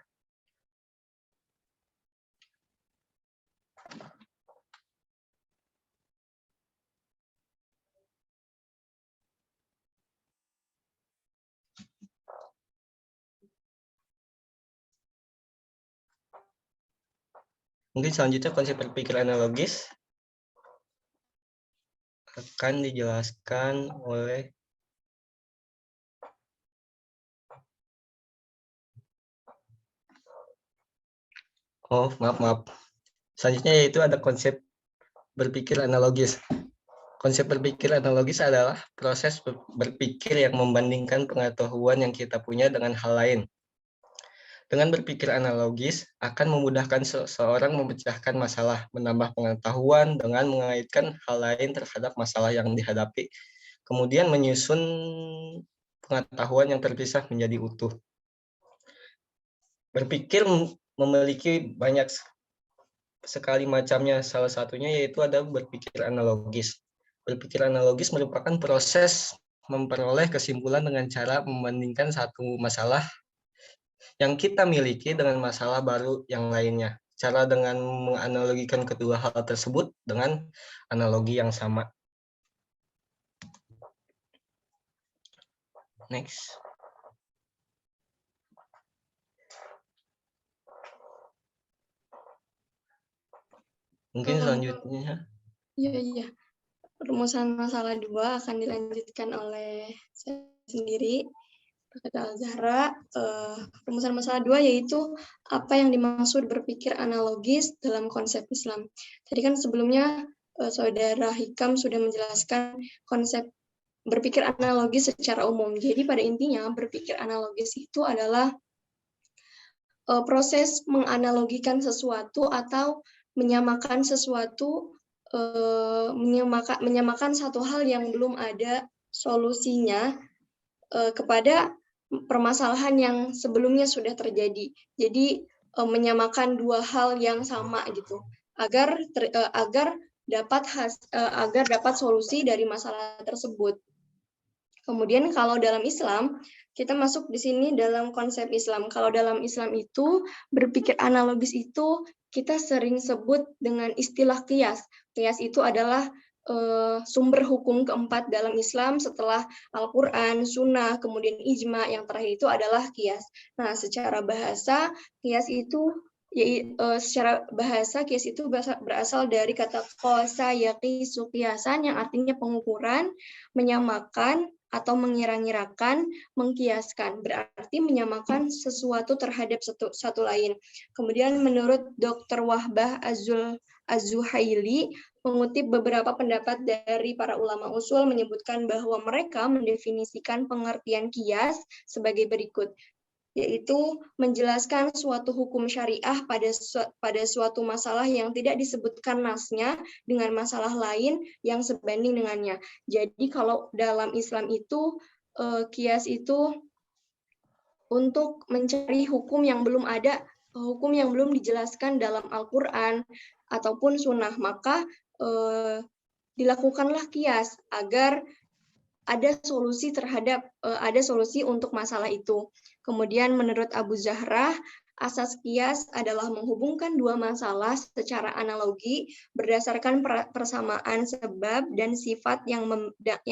[SPEAKER 9] konsep berpikir analogis akan dijelaskan oleh Selanjutnya yaitu ada konsep berpikir analogis. Konsep berpikir analogis adalah proses berpikir yang membandingkan pengetahuan yang kita punya dengan hal lain. Dengan berpikir analogis akan memudahkan seseorang memecahkan masalah, menambah pengetahuan dengan mengaitkan hal lain terhadap masalah yang dihadapi, kemudian menyusun pengetahuan yang terpisah menjadi utuh. Berpikir memiliki banyak sekali macamnya, salah satunya yaitu ada berpikir analogis. Berpikir analogis merupakan proses memperoleh kesimpulan dengan cara membandingkan satu masalah yang kita miliki dengan masalah baru yang lainnya. Cara dengan menganalogikan kedua hal tersebut dengan analogi yang sama. Next. Mungkin selanjutnya.
[SPEAKER 1] Iya. Rumusan masalah 2 akan dilanjutkan oleh saya sendiri, Dr. Al-Zahra. Rumusan masalah 2 yaitu apa yang dimaksud berpikir analogis dalam konsep Islam. Tadi kan sebelumnya Saudara Hikam sudah menjelaskan konsep berpikir analogis secara umum. Jadi pada intinya berpikir analogis itu adalah proses menganalogikan sesuatu atau menyamakan sesuatu, menyamakan satu hal yang belum ada solusinya kepada permasalahan yang sebelumnya sudah terjadi. Jadi menyamakan dua hal yang sama gitu, agar agar dapat solusi dari masalah tersebut. Kemudian kalau dalam Islam, kita masuk di sini dalam konsep Islam. Kalau dalam Islam itu, berpikir analogis itu kita sering sebut dengan istilah qiyas. Qiyas itu adalah sumber hukum keempat dalam Islam setelah Al-Quran, Sunnah, kemudian Ijma, yang terakhir itu adalah qiyas. Nah, secara bahasa, qiyas itu berasal dari kata qasa yaqisu qiyasan, yang artinya pengukuran, menyamakan, atau mengira-ngirakan, mengkiaskan, berarti menyamakan sesuatu terhadap satu lain. Kemudian menurut Dr. Wahbah Az-Zuhaili, mengutip beberapa pendapat dari para ulama usul, menyebutkan bahwa mereka mendefinisikan pengertian qiyas sebagai berikut, yaitu menjelaskan suatu hukum syariah pada suatu masalah yang tidak disebutkan nasnya dengan masalah lain yang sebanding dengannya. Jadi kalau dalam Islam itu, qiyas itu untuk mencari hukum yang belum ada, hukum yang belum dijelaskan dalam Al-Quran ataupun Sunnah, maka dilakukanlah qiyas agar ada solusi untuk masalah itu. Kemudian menurut Abu Zahrah, asas qiyas adalah menghubungkan dua masalah secara analogi berdasarkan persamaan sebab dan sifat yang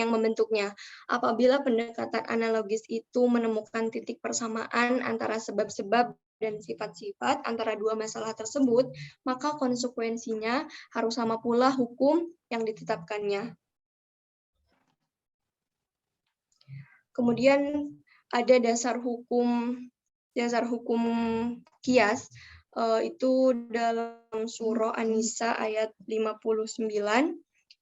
[SPEAKER 1] membentuknya. Apabila pendekatan analogis itu menemukan titik persamaan antara sebab-sebab dan sifat-sifat antara dua masalah tersebut, maka konsekuensinya harus sama pula hukum yang ditetapkannya. Kemudian ada dasar hukum qiyas, itu dalam surah An-Nisa ayat 59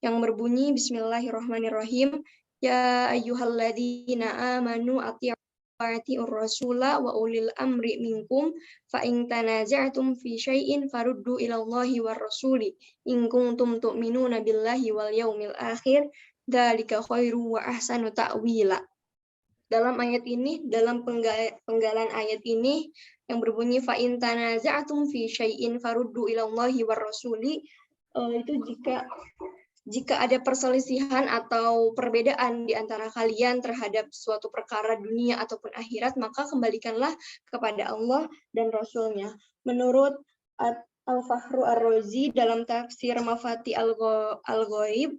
[SPEAKER 1] yang berbunyi Bismillahirrahmanirrahim, ya ayyuhalladzina amanu atii'ur rasula wa ulil amri minkum fa in tanaza'tum fi syai'in faruddu ilallahi war rasuli in kuntum tu'minuna billahi wal yaumil akhir dzalika khairu wa ahsanu ta'wila. Dalam ayat ini, dalam penggalan ayat ini yang berbunyi fa in tanaza'tum fi syai'in faruddu ilallahi war rasuli, itu jika ada perselisihan atau perbedaan di antara kalian terhadap suatu perkara dunia ataupun akhirat, maka kembalikanlah kepada Allah dan Rasul-Nya. Menurut Al-Fahru Ar-Razi dalam tafsir Mafati Al-Ghaib,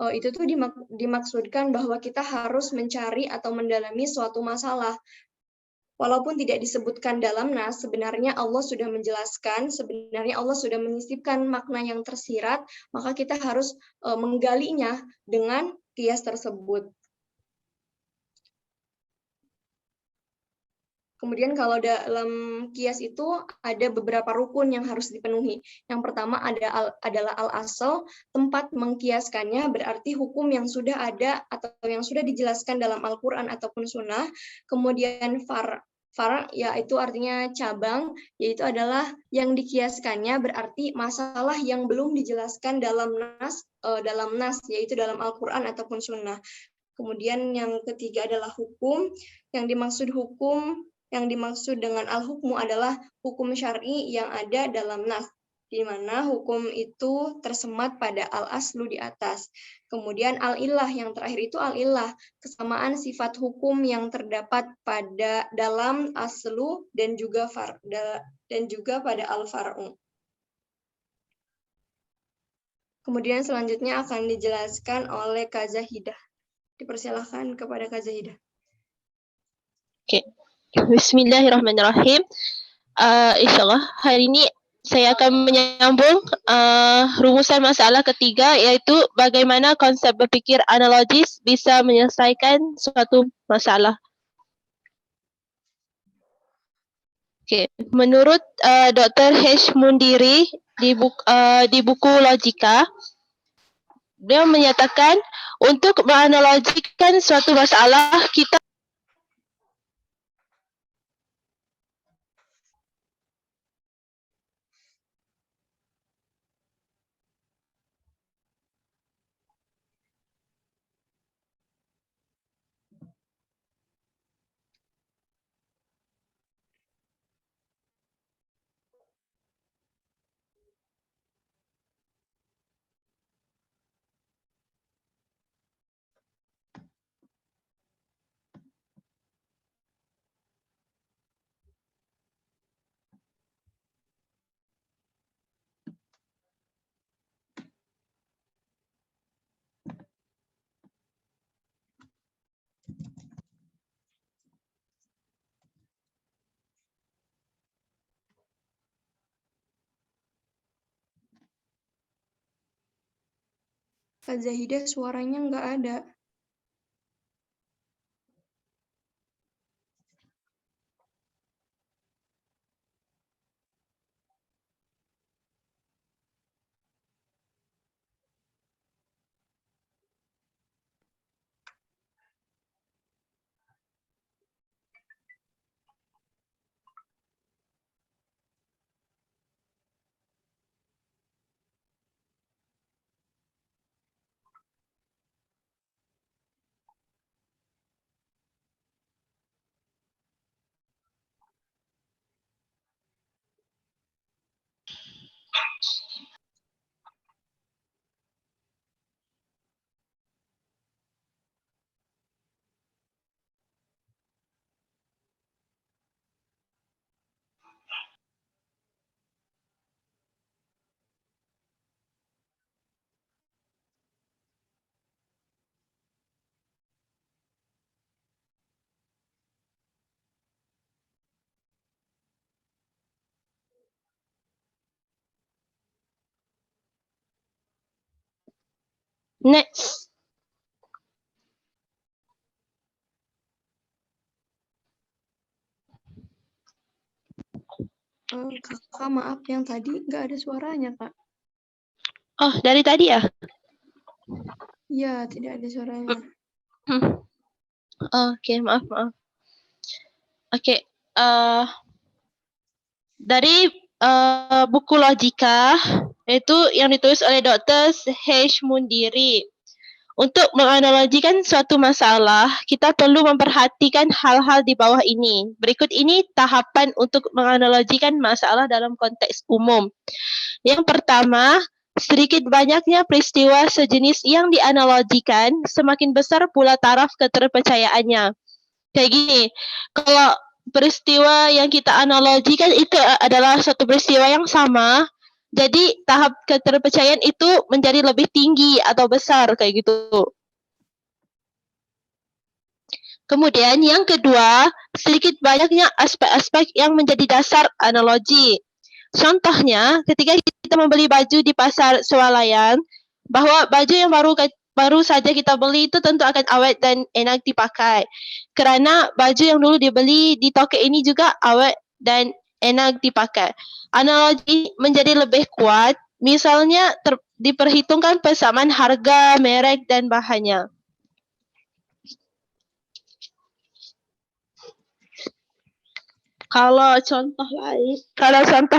[SPEAKER 1] itu tuh dimaksudkan bahwa kita harus mencari atau mendalami suatu masalah. Walaupun tidak disebutkan dalam nas, sebenarnya Allah sudah menjelaskan, sebenarnya Allah sudah menyisipkan makna yang tersirat, maka kita harus menggalinya dengan qiyas tersebut. Kemudian kalau dalam qiyas itu ada beberapa rukun yang harus dipenuhi. Yang pertama adalah al-asal, tempat mengkiaskannya berarti hukum yang sudah ada atau yang sudah dijelaskan dalam Al-Quran ataupun Sunnah. Kemudian far, yaitu artinya cabang, yaitu adalah yang dikiaskannya berarti masalah yang belum dijelaskan dalam nas, yaitu dalam Al-Quran ataupun Sunnah. Kemudian yang ketiga adalah hukum. Yang dimaksud dengan al-hukmu adalah hukum syar'i yang ada dalam nas, di mana hukum itu tersemat pada al-aslu di atas. Kemudian al-illah, yang terakhir itu al-illah, kesamaan sifat hukum yang terdapat pada dalam aslu dan juga pada al-far'u. Kemudian selanjutnya akan dijelaskan oleh Kak Zahidah. Dipersilahkan kepada Kak Zahidah.
[SPEAKER 7] Oke. Bismillahirrahmanirrahim. Insyaallah hari ini saya akan menyambung rumusan masalah ketiga, yaitu bagaimana konsep berpikir analogis bisa menyelesaikan suatu masalah. Oke, menurut Dr. H. Mundiri di buku Logika, beliau menyatakan untuk menganalogikan suatu masalah kita
[SPEAKER 1] Kak Zahidah suaranya nggak ada.
[SPEAKER 7] Next.
[SPEAKER 1] Kakak maaf yang tadi nggak ada suaranya, Kak.
[SPEAKER 7] Oh, dari tadi ya?
[SPEAKER 1] Iya, tidak ada suaranya.
[SPEAKER 7] Oke, maaf. Oke, dari buku logika, itu yang ditulis oleh Dr. H. Mundiri. Untuk menganalogikan suatu masalah, kita perlu memperhatikan hal-hal di bawah ini. Berikut ini tahapan untuk menganalogikan masalah dalam konteks umum. Yang pertama, sedikit banyaknya peristiwa sejenis yang dianalogikan, semakin besar pula taraf keterpercayaannya. Kayak gini, kalau peristiwa yang kita analogikan itu adalah suatu peristiwa yang sama, jadi tahap keterpercayaan itu menjadi lebih tinggi atau besar kayak gitu. Kemudian yang kedua, sedikit banyaknya aspek-aspek yang menjadi dasar analogi. Contohnya, ketika kita membeli baju di pasar swalayan, bahwa baju yang baru saja kita beli itu tentu akan awet dan enak dipakai. Kerana baju yang dulu dibeli di toko ini juga awet dan enak dipakai. Analogi menjadi lebih kuat, misalnya diperhitungkan persamaan harga, merek, dan bahannya. Kalau contoh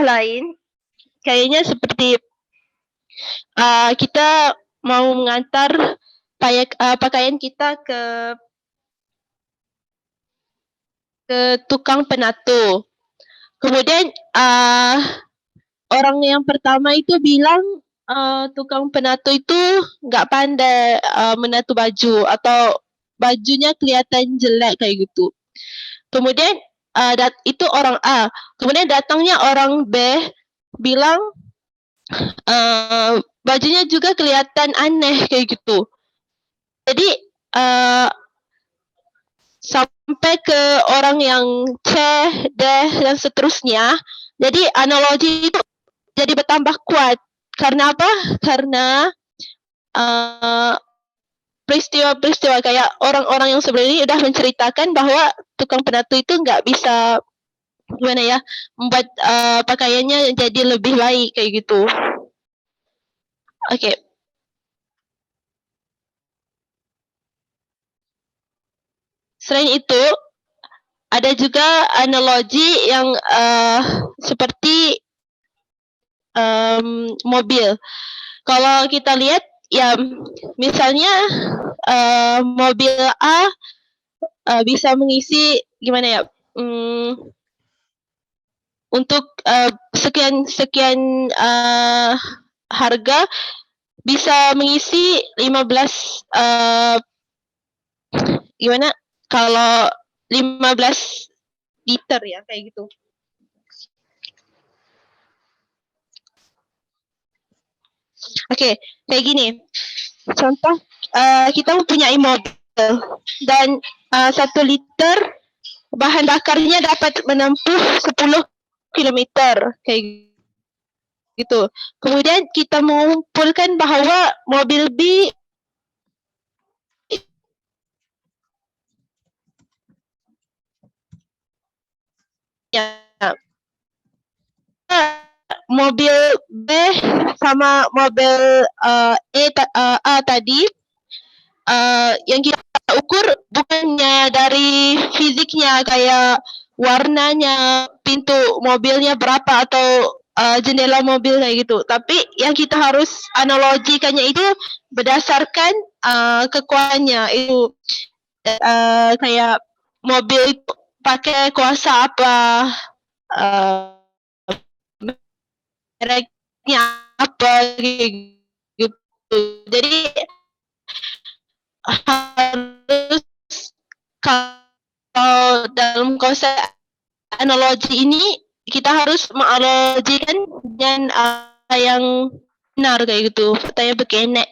[SPEAKER 7] lain, kayaknya seperti kita mau mengantar pakaian kita ke tukang penatu. Kemudian orang yang pertama itu bilang tukang penatu itu nggak pandai menatu baju atau bajunya kelihatan jelek kayak gitu. Kemudian itu orang A. Kemudian datangnya orang B bilang bajunya juga kelihatan aneh kayak gitu. Jadi sampai ke orang yang C, D, dan seterusnya. Jadi analogi itu jadi bertambah kuat. Karena apa? Karena peristiwa-peristiwa kayak orang-orang yang sebelum ini udah menceritakan bahwa tukang penatu itu nggak bisa membuat pakaiannya jadi lebih baik kayak gitu. Oke. Selain itu, ada juga analogi yang seperti mobil. Kalau kita lihat, ya misalnya mobil A bisa mengisi gimana ya? Untuk sekian harga bisa mengisi 15 gimana? Kalau 15 liter ya kayak gitu. Oke, kayak gini. Contoh kita mempunyai mobil dan 1 liter bahan bakarnya dapat menempuh 10 km kayak gitu. gitu. Kemudian kita mengumpulkan bahwa mobil B ya, mobil B sama mobil A tadi yang kita ukur bukannya dari fisiknya kayak warnanya, pintu mobilnya berapa atau jendela mobil kayak gitu. Tapi yang kita harus analogikannya itu berdasarkan kekuatannya itu kayak mobil itu pakai kuasa apa, mereknya apa gitu. Jadi harus kalau dalam konsep analogi ini kita harus menganalogikan dengan yang benar kayak gitu. Katanya begini.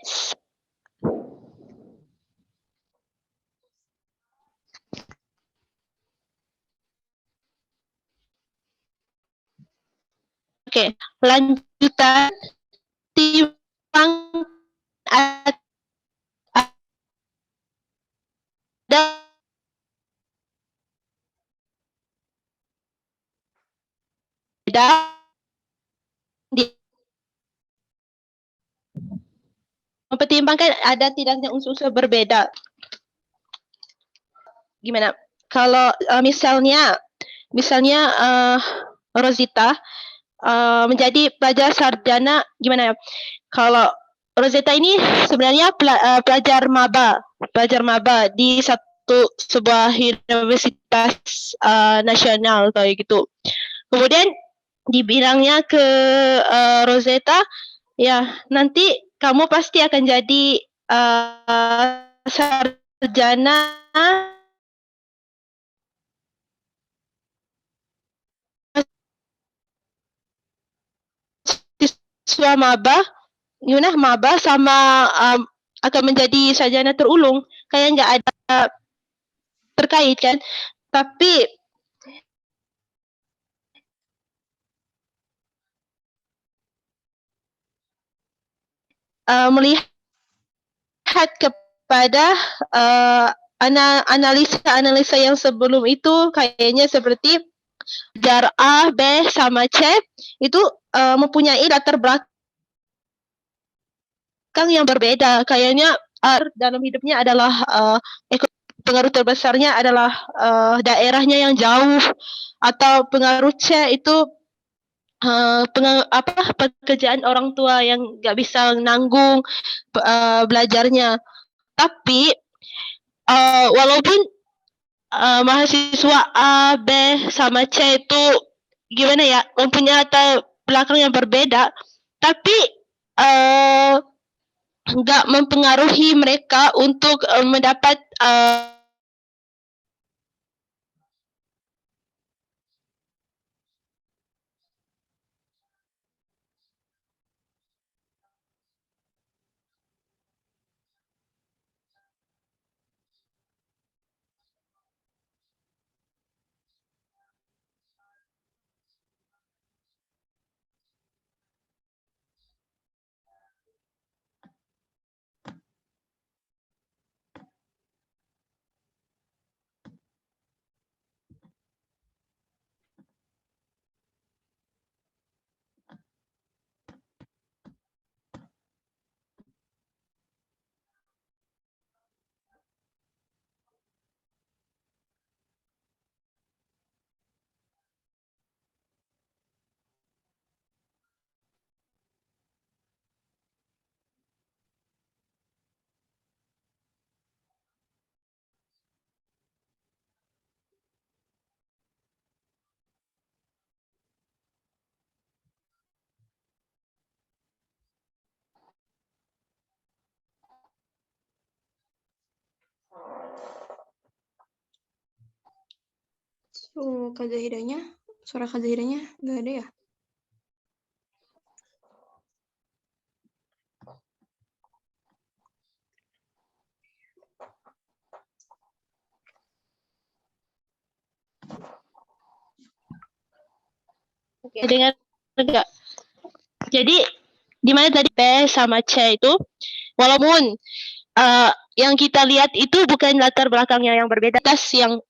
[SPEAKER 7] Oke, lanjutan timbang ada beda mempertimbangkan ada tidaknya unsur-unsur berbeda. Gimana? Kalau misalnya Rosita menjadi pelajar sarjana, gimana ya? Kalau Rosita ini sebenarnya pelajar maba di sebuah universitas nasional kayak gitu. Kemudian dibilangnya ke Rosetta, ya nanti kamu pasti akan jadi sarjana siswa maba sama akan menjadi sarjana terulung, kayak nggak ada terkait kan. Tapi melihat kepada analisa yang sebelum itu, kayaknya seperti jar A, B, sama C itu mempunyai latar belakang yang berbeda. Kayaknya R dalam hidupnya adalah pengaruh terbesarnya adalah daerahnya yang jauh, atau pengaruh C itu pekerjaan orang tua yang nggak bisa nanggung belajarnya. Tapi walaupun mahasiswa A, B, sama C itu gimana ya, mempunyai latar belakang yang berbeda, tapi nggak mempengaruhi mereka untuk mendapat
[SPEAKER 1] Kak Zahidanya, suara Kak Zahidanya nggak ada ya?
[SPEAKER 7] dengar enggak? Jadi di mana tadi P sama C itu, walaupun yang kita lihat itu bukan latar belakangnya yang berbeda,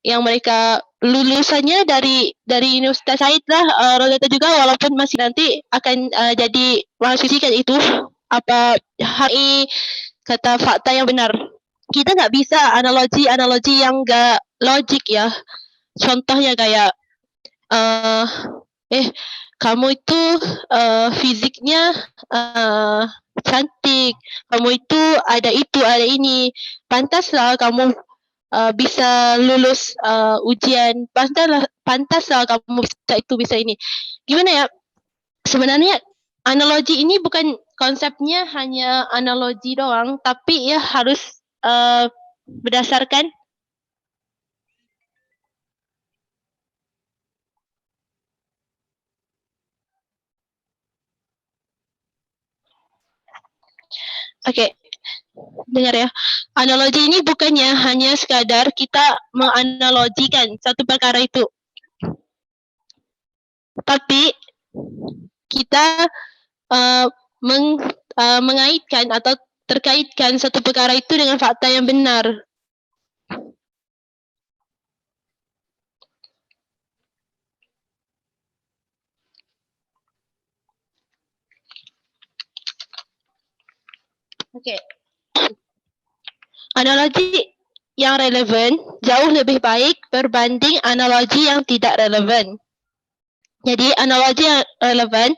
[SPEAKER 7] yang mereka lulusannya dari Universitas Said lah, Rosetta juga, walaupun masih nanti akan jadi mahasiswa kan itu apa HI kata fakta yang benar. Kita nggak bisa analogi yang nggak logik ya. Contohnya kayak kamu itu fisiknya cantik, kamu itu ada ini, pantaslah kamu bisa lulus ujian, pantaslah kamu bisa ini. Gimana ya? Sebenarnya analogi ini bukan konsepnya hanya analogi doang, tapi ya harus berdasarkan Oke, dengar ya. Analogi ini bukannya hanya sekadar kita menganalogikan satu perkara itu, tapi kita mengaitkan atau terkaitkan satu perkara itu dengan fakta yang benar. Oke. Analogi yang relevan jauh lebih baik berbanding analogi yang tidak relevan. Jadi analogi yang relevan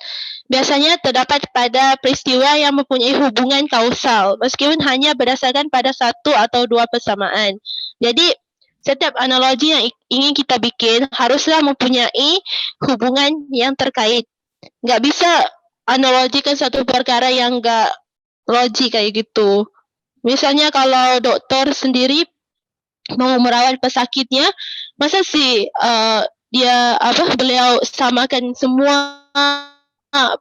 [SPEAKER 7] biasanya terdapat pada peristiwa yang mempunyai hubungan kausal, meskipun hanya berdasarkan pada satu atau dua persamaan. Jadi setiap analogi yang ingin kita bikin haruslah mempunyai hubungan yang terkait. Nggak bisa analogikan satu perkara yang nggak logik kayak gitu. Misalnya kalau dokter sendiri mau merawat pesakitnya, masa sih beliau samakan semua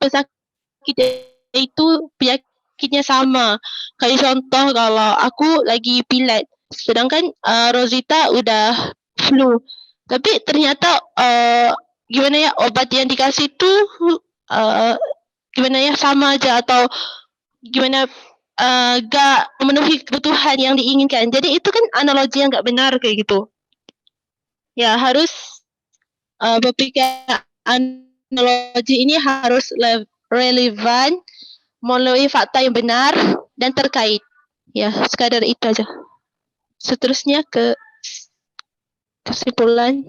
[SPEAKER 7] pesakit itu penyakitnya sama. Kayak contoh kalau aku lagi pilek, sedangkan Rosita udah flu. Tapi ternyata gimana ya, obat yang dikasih itu gimana ya, sama aja, atau gimana gak memenuhi kebutuhan yang diinginkan. Jadi itu kan analogi yang gak benar kayak gitu. Ya harus berpikir analogi ini harus relevan, melalui fakta yang benar dan terkait. Ya sekadar itu aja. Seterusnya ke kesimpulan.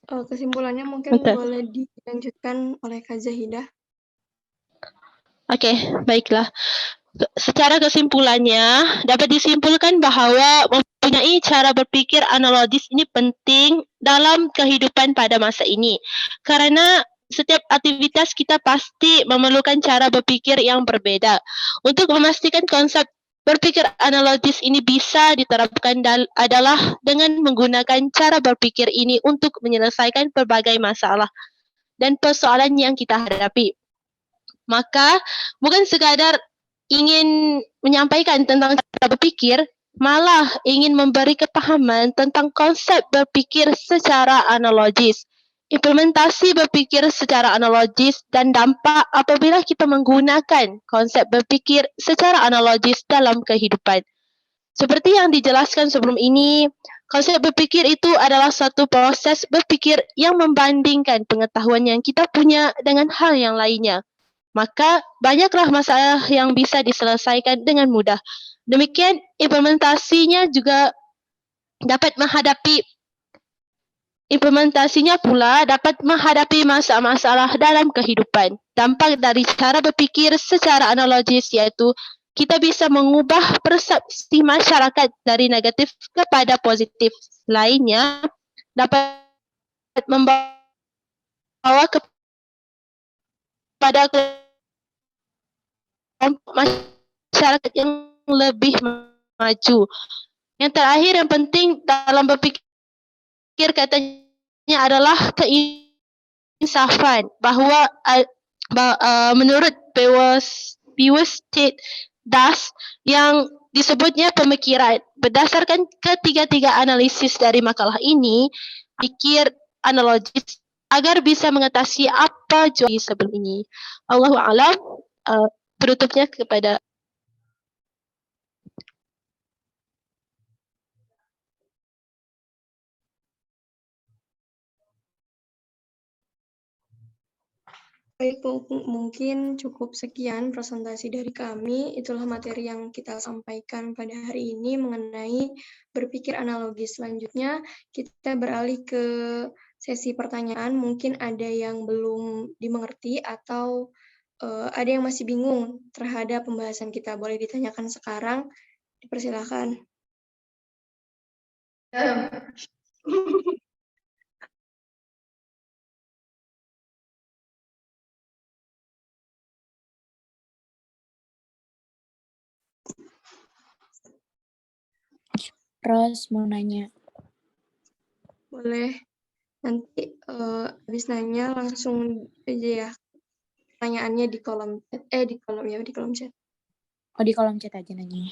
[SPEAKER 1] Kesimpulannya mungkin
[SPEAKER 7] Betul.
[SPEAKER 1] boleh dilanjutkan oleh Kak Zahidah.
[SPEAKER 7] Oke, baiklah. Secara kesimpulannya, dapat disimpulkan bahwa mempunyai cara berpikir analogis ini penting dalam kehidupan pada masa ini. Karena setiap aktivitas kita pasti memerlukan cara berpikir yang berbeda. Untuk memastikan konsep berpikir analogis ini bisa diterapkan adalah dengan menggunakan cara berpikir ini untuk menyelesaikan berbagai masalah dan persoalan yang kita hadapi. Maka bukan sekadar ingin menyampaikan tentang cara berpikir, malah ingin memberi kepahaman tentang konsep berpikir secara analogis, implementasi berpikir secara analogis, dan dampak apabila kita menggunakan konsep berpikir secara analogis dalam kehidupan. Seperti yang dijelaskan sebelum ini, konsep berpikir itu adalah satu proses berpikir yang membandingkan pengetahuan yang kita punya dengan hal yang lainnya. Maka banyaklah masalah yang bisa diselesaikan dengan mudah. Demikian implementasinya pula dapat menghadapi masalah-masalah dalam kehidupan. Dampak dari cara berpikir secara analogis yaitu kita bisa mengubah persepsi masyarakat dari negatif kepada positif. Lainnya dapat membawa kepada kelompok masyarakat yang lebih maju. Yang terakhir yang penting dalam berpikir katanya adalah keinsafan, bahwa menurut Bewusted Das yang disebutnya pemikiran. Berdasarkan ketiga-tiga analisis dari makalah ini, pikir analogis agar bisa mengatasi apa jauh sebelum ini. Allahu a'lam. Penutupnya kepada
[SPEAKER 1] Baik, mungkin cukup sekian presentasi dari kami. Itulah materi yang kita sampaikan pada hari ini mengenai berpikir analogis. Selanjutnya, kita beralih ke sesi pertanyaan. Mungkin ada yang belum dimengerti atau ada yang masih bingung terhadap pembahasan kita. Boleh ditanyakan sekarang. Dipersilakan.
[SPEAKER 10] Ros mau nanya.
[SPEAKER 1] Boleh. Nanti habis nanya langsung aja ya. Pertanyaannya di kolom chat. Di kolom chat.
[SPEAKER 10] Oh, di kolom chat aja nanya.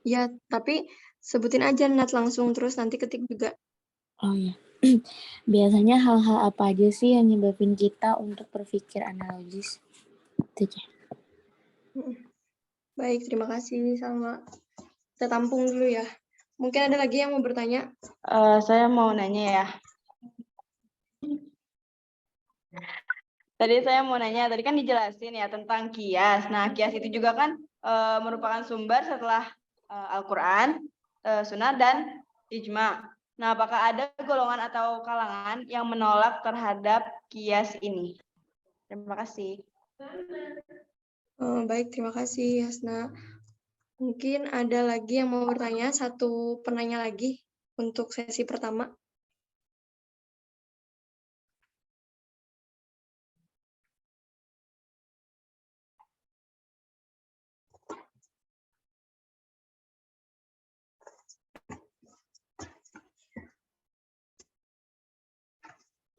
[SPEAKER 1] Ya, tapi sebutin aja Nat langsung, terus nanti ketik juga.
[SPEAKER 10] Oh ya. Biasanya hal-hal apa aja sih yang nyebabin kita untuk berpikir analogis? Itu aja.
[SPEAKER 1] Baik, terima kasih Salma. Kita tampung dulu ya. Mungkin ada lagi yang mau bertanya?
[SPEAKER 11] Saya mau nanya ya. Tadi saya mau nanya, tadi kan dijelasin ya tentang kias. Nah, kias itu juga kan merupakan sumber setelah Al-Quran, Sunnah, dan Ijma. Nah, apakah ada golongan atau kalangan yang menolak terhadap kias ini? Terima kasih.
[SPEAKER 1] Baik, terima kasih Hasna. Mungkin ada lagi yang mau bertanya, satu penanya lagi untuk sesi pertama.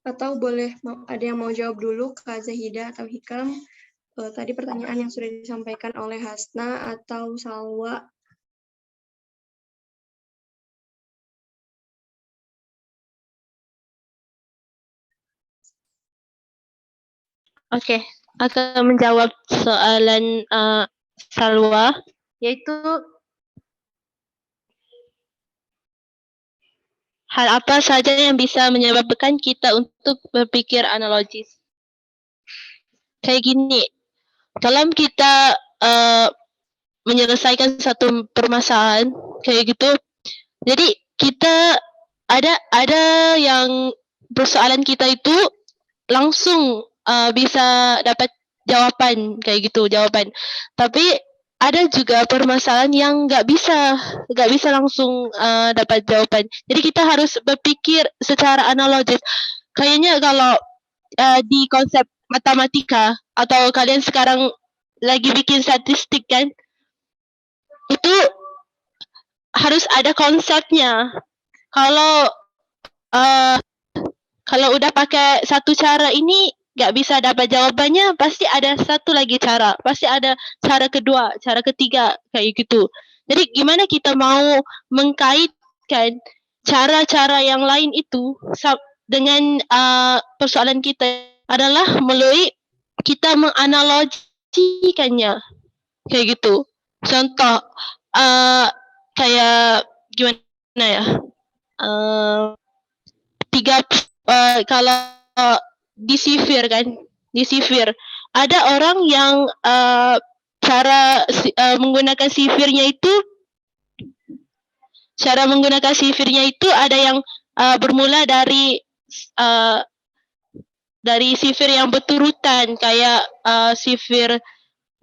[SPEAKER 1] Atau boleh ada yang mau jawab dulu, Kak Zahida atau Hikam. Tadi pertanyaan yang sudah disampaikan oleh Hasna atau Salwa.
[SPEAKER 7] Oke, akan menjawab soalan Salwa, yaitu hal apa saja yang bisa menyebabkan kita untuk berpikir analogis. Kayak gini, dalam kita menyelesaikan satu permasalahan kayak gitu, jadi kita ada yang persoalan kita itu langsung bisa dapat jawaban kayak gitu, jawaban. Tapi ada juga permasalahan yang nggak bisa langsung dapat jawaban. Jadi kita harus berpikir secara analogis. Kayaknya kalau di konsep matematika atau kalian sekarang lagi bikin statistik kan, itu harus ada konsepnya. Kalau udah pakai satu cara ini nggak bisa dapat jawabannya, pasti ada satu lagi cara, pasti ada cara kedua, cara ketiga kayak gitu. Jadi gimana kita mau mengkaitkan cara-cara yang lain itu dengan persoalan kita adalah melalui kita menganalogikannya kayak gitu. Contoh kayak gimana ya? Kalau di sifir kan, di sifir ada orang yang cara menggunakan sifirnya itu ada yang bermula dari sifir yang berturutan kayak sifir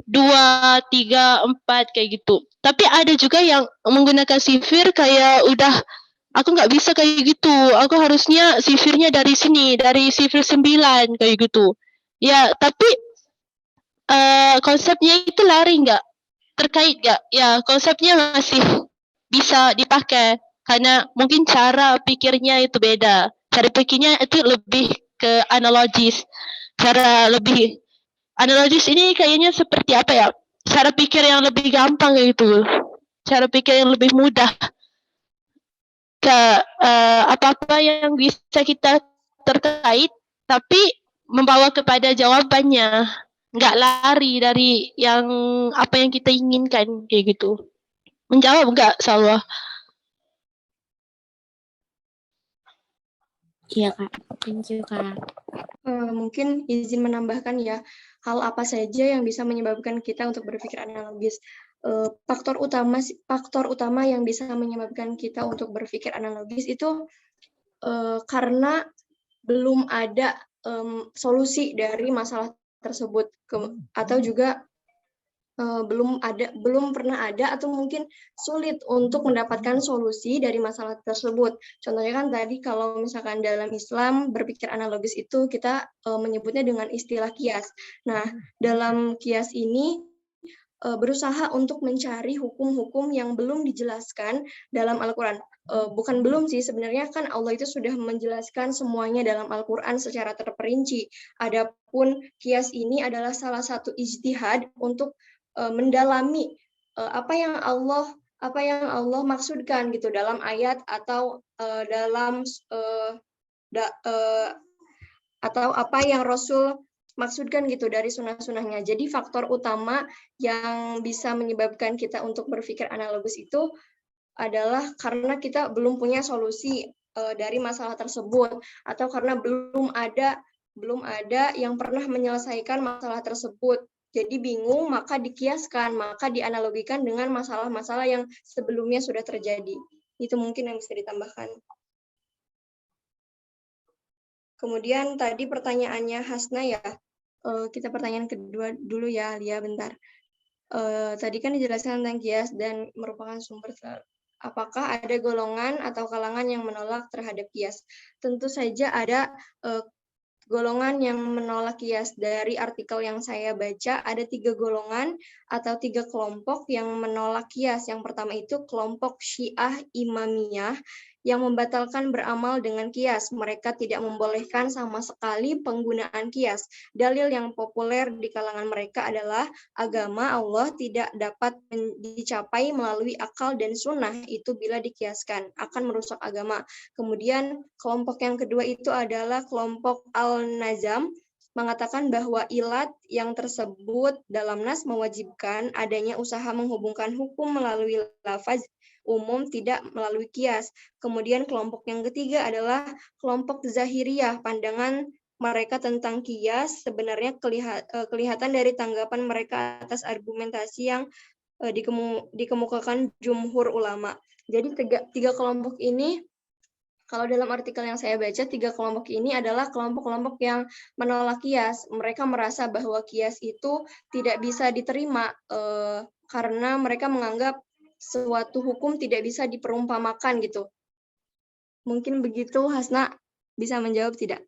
[SPEAKER 7] 2, 3, 4 kayak gitu. Tapi ada juga yang menggunakan sifir kayak udah aku nggak bisa kayak gitu. Aku harusnya sifirnya dari sini, dari sifir 9 kayak gitu. Ya, tapi konsepnya itu lari nggak? Terkait nggak? Ya, konsepnya masih bisa dipakai karena mungkin cara pikirnya itu beda. Cara pikirnya itu lebih ke analogis. Cara lebih analogis ini kayaknya seperti apa ya? Cara pikir yang lebih gampang gitu. Cara pikir yang lebih mudah ke apa-apa yang bisa kita terkait tapi membawa kepada jawabannya. Nggak lari dari yang apa yang kita inginkan kayak gitu. Menjawab nggak, Salwa?
[SPEAKER 10] Iya, Kak. Thank you, Kak.
[SPEAKER 1] Mungkin izin menambahkan ya, hal apa saja yang bisa menyebabkan kita untuk berpikir analogis. Faktor utama yang bisa menyebabkan kita untuk berpikir analogis itu karena belum ada solusi dari masalah tersebut, atau juga belum pernah ada atau mungkin sulit untuk mendapatkan solusi dari masalah tersebut. Contohnya kan tadi kalau misalkan dalam Islam berpikir analogis itu kita menyebutnya dengan istilah kias. Nah, dalam kias ini berusaha untuk mencari hukum-hukum yang belum dijelaskan dalam Al-Quran. Bukan belum sih, sebenarnya kan Allah itu sudah menjelaskan semuanya dalam Al-Quran secara terperinci. Adapun kias ini adalah salah satu ijtihad untuk mendalami apa yang Allah maksudkan gitu dalam ayat atau atau apa yang Rasul maksudkan gitu dari sunnah-sunnahnya. Jadi faktor utama yang bisa menyebabkan kita untuk berpikir analogis itu adalah karena kita belum punya solusi dari masalah tersebut, atau karena belum ada yang pernah menyelesaikan masalah tersebut. Jadi bingung, maka dikiaskan, maka dianalogikan dengan masalah-masalah yang sebelumnya sudah terjadi. Itu mungkin yang bisa ditambahkan. Kemudian tadi pertanyaannya Hasna ya, kita pertanyaan kedua dulu ya, Lia, bentar. Tadi kan dijelaskan tentang kias dan merupakan sumber. Apakah ada golongan atau kalangan yang menolak terhadap kias? Tentu saja ada golongan yang menolak kias. Dari artikel yang saya baca, ada 3 golongan atau 3 kelompok yang menolak kias. Yang pertama itu kelompok Syiah Imamiyah yang membatalkan beramal dengan kias. Mereka tidak membolehkan sama sekali penggunaan kias. Dalil yang populer di kalangan mereka adalah agama Allah tidak dapat dicapai melalui akal dan sunnah, itu bila dikiaskan akan merusak agama. Kemudian kelompok yang kedua itu adalah kelompok Al-Nazam, mengatakan bahwa ilat yang tersebut dalam nas mewajibkan adanya usaha menghubungkan hukum melalui lafaz umum, tidak melalui kias. Kemudian kelompok yang ketiga adalah kelompok Zahiriyah. Pandangan mereka tentang kias sebenarnya kelihatan dari tanggapan mereka atas argumentasi yang dikemukakan jumhur ulama. Jadi 3 kelompok ini, kalau dalam artikel yang saya baca, 3 kelompok ini adalah kelompok-kelompok yang menolak kias. Mereka merasa bahwa kias itu tidak bisa diterima karena mereka menganggap suatu hukum tidak bisa diperumpamakan gitu. Mungkin begitu, Hasna bisa menjawab tidak?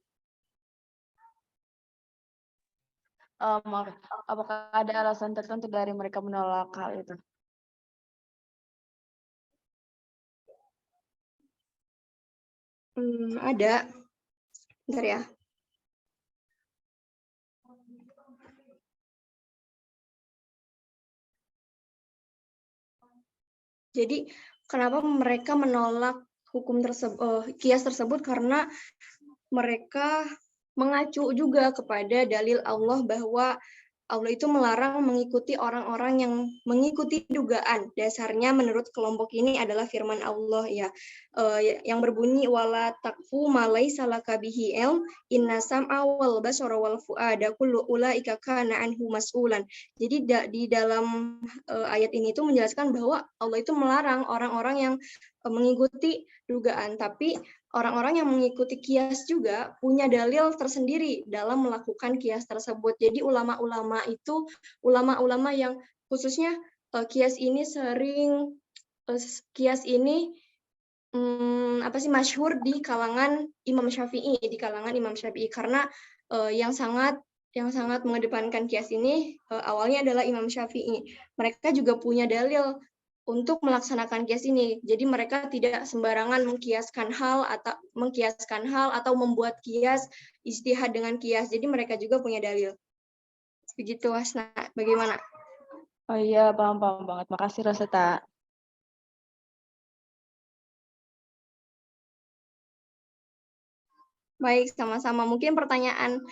[SPEAKER 11] Apakah ada alasan tertentu dari mereka menolak hal itu?
[SPEAKER 1] Ada. Bentar ya. Jadi kenapa mereka menolak hukum tersebut, kias tersebut, karena mereka mengacu juga kepada dalil Allah bahwa Allah itu melarang mengikuti orang-orang yang mengikuti dugaan. Dasarnya menurut kelompok ini adalah firman Allah ya, yang berbunyi wala taqfu ma laisa laka bihi ilm inna sam'a wal basara wal fuada kullu ulaika kana anhu mas'ulan. Jadi di dalam ayat ini itu menjelaskan bahwa Allah itu melarang orang-orang yang mengikuti dugaan, tapi orang-orang yang mengikuti kias juga punya dalil tersendiri dalam melakukan kias tersebut. Jadi ulama-ulama yang khususnya kias ini masyhur di kalangan Imam Syafi'i, karena yang sangat mengedepankan kias ini awalnya adalah Imam Syafi'i. Mereka juga punya dalil untuk melaksanakan kias ini. Jadi mereka tidak sembarangan mengkiaskan hal atau membuat kias ijtihad dengan kias. Jadi mereka juga punya dalil. Begitu, Wasna. Bagaimana?
[SPEAKER 11] Oh iya, paham banget. Makasih Rosetta.
[SPEAKER 1] Baik, sama-sama. Mungkin pertanyaan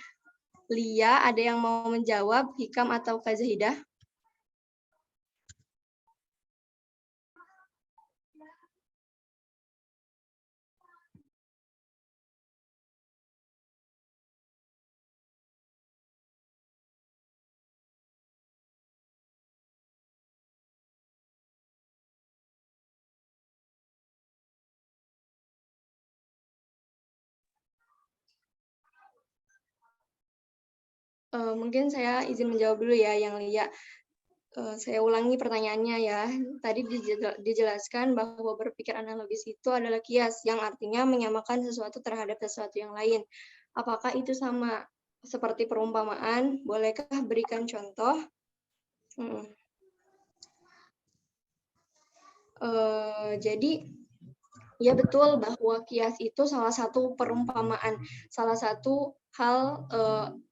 [SPEAKER 1] Lia, ada yang mau menjawab, Hikam atau Kak Zahidah? Mungkin saya izin menjawab dulu ya yang Lia. Saya ulangi pertanyaannya ya. Tadi dijelaskan bahwa berpikir analogis itu adalah kias, yang artinya menyamakan sesuatu terhadap sesuatu yang lain. Apakah itu sama seperti perumpamaan? Bolehkah berikan contoh? Jadi, ya betul bahwa kias itu salah satu perumpamaan, salah satu hal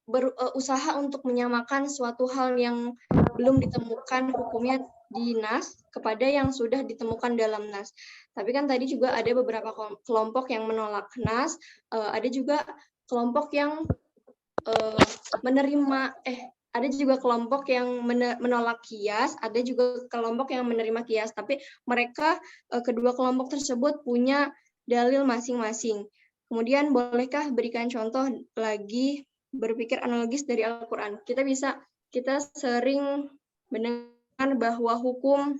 [SPEAKER 1] berusaha untuk menyamakan suatu hal yang belum ditemukan hukumnya di nas kepada yang sudah ditemukan dalam nas. Tapi kan tadi juga ada beberapa kelompok yang menolak nas, ada juga kelompok yang ada juga kelompok yang menolak kias, ada juga kelompok yang menerima kias, tapi mereka kedua kelompok tersebut punya dalil masing-masing. Kemudian bolehkah berikan contoh lagi berpikir analogis dari Al-Quran? Kita sering mendengar bahwa hukum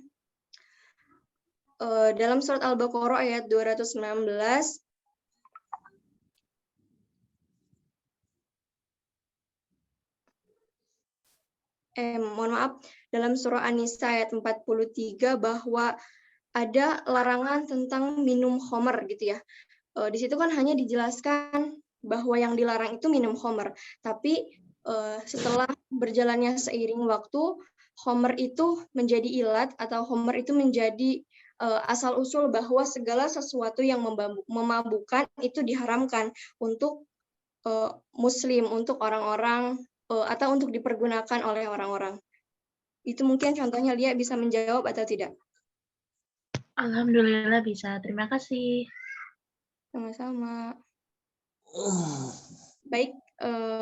[SPEAKER 1] dalam surat Al-Baqarah ayat 219 dalam surah An-Nisa ayat 43 bahwa ada larangan tentang minum khamr gitu ya. Di situ kan hanya dijelaskan bahwa yang dilarang itu minum khamr, tapi setelah berjalannya seiring waktu, khamr itu menjadi ilat atau khamr itu menjadi asal usul bahwa segala sesuatu yang memabukkan itu diharamkan untuk muslim, untuk orang-orang atau untuk dipergunakan oleh orang-orang. Itu mungkin contohnya. Lia bisa menjawab atau tidak?
[SPEAKER 6] Alhamdulillah bisa. Terima kasih.
[SPEAKER 1] Sama-sama. Baik,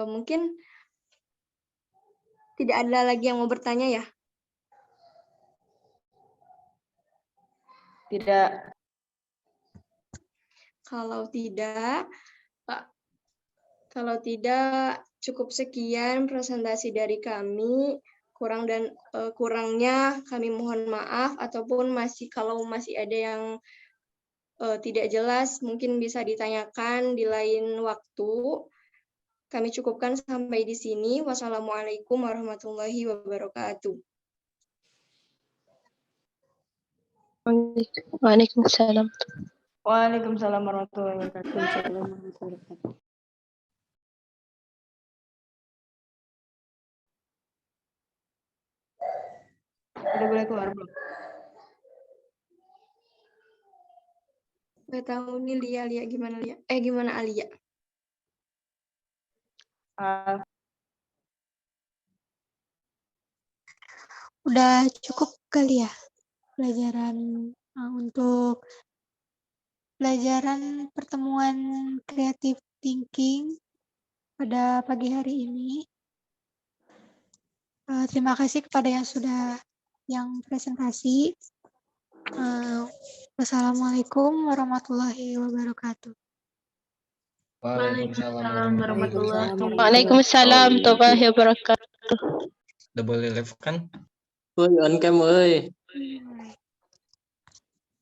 [SPEAKER 1] mungkin tidak ada lagi yang mau bertanya ya?
[SPEAKER 11] Tidak.
[SPEAKER 1] Kalau tidak, cukup sekian presentasi dari kami. Kurangnya kami mohon maaf, ataupun kalau masih ada yang tidak jelas mungkin bisa ditanyakan di lain waktu. Kami cukupkan sampai di sini. Wassalamualaikum warahmatullahi wabarakatuh.
[SPEAKER 7] Waalaikumsalam.
[SPEAKER 11] Waalaikumsalam warahmatullahi wabarakatuh. Udah boleh keluar belum?
[SPEAKER 1] Nggak tahu nih Lia gimana Lia? Gimana Alia?
[SPEAKER 8] Udah cukup kali ya pelajaran untuk pelajaran pertemuan creative thinking pada pagi hari ini. Terima kasih kepada yang presentasi. Wassalamualaikum warahmatullahi wabarakatuh.
[SPEAKER 6] Waalaikumsalam warahmatullahi wabarakatuh.
[SPEAKER 7] Waalaikumsalam warahmatullahi wabarakatuh.
[SPEAKER 9] Udah boleh live kan?
[SPEAKER 12] Oi, on cam ơi.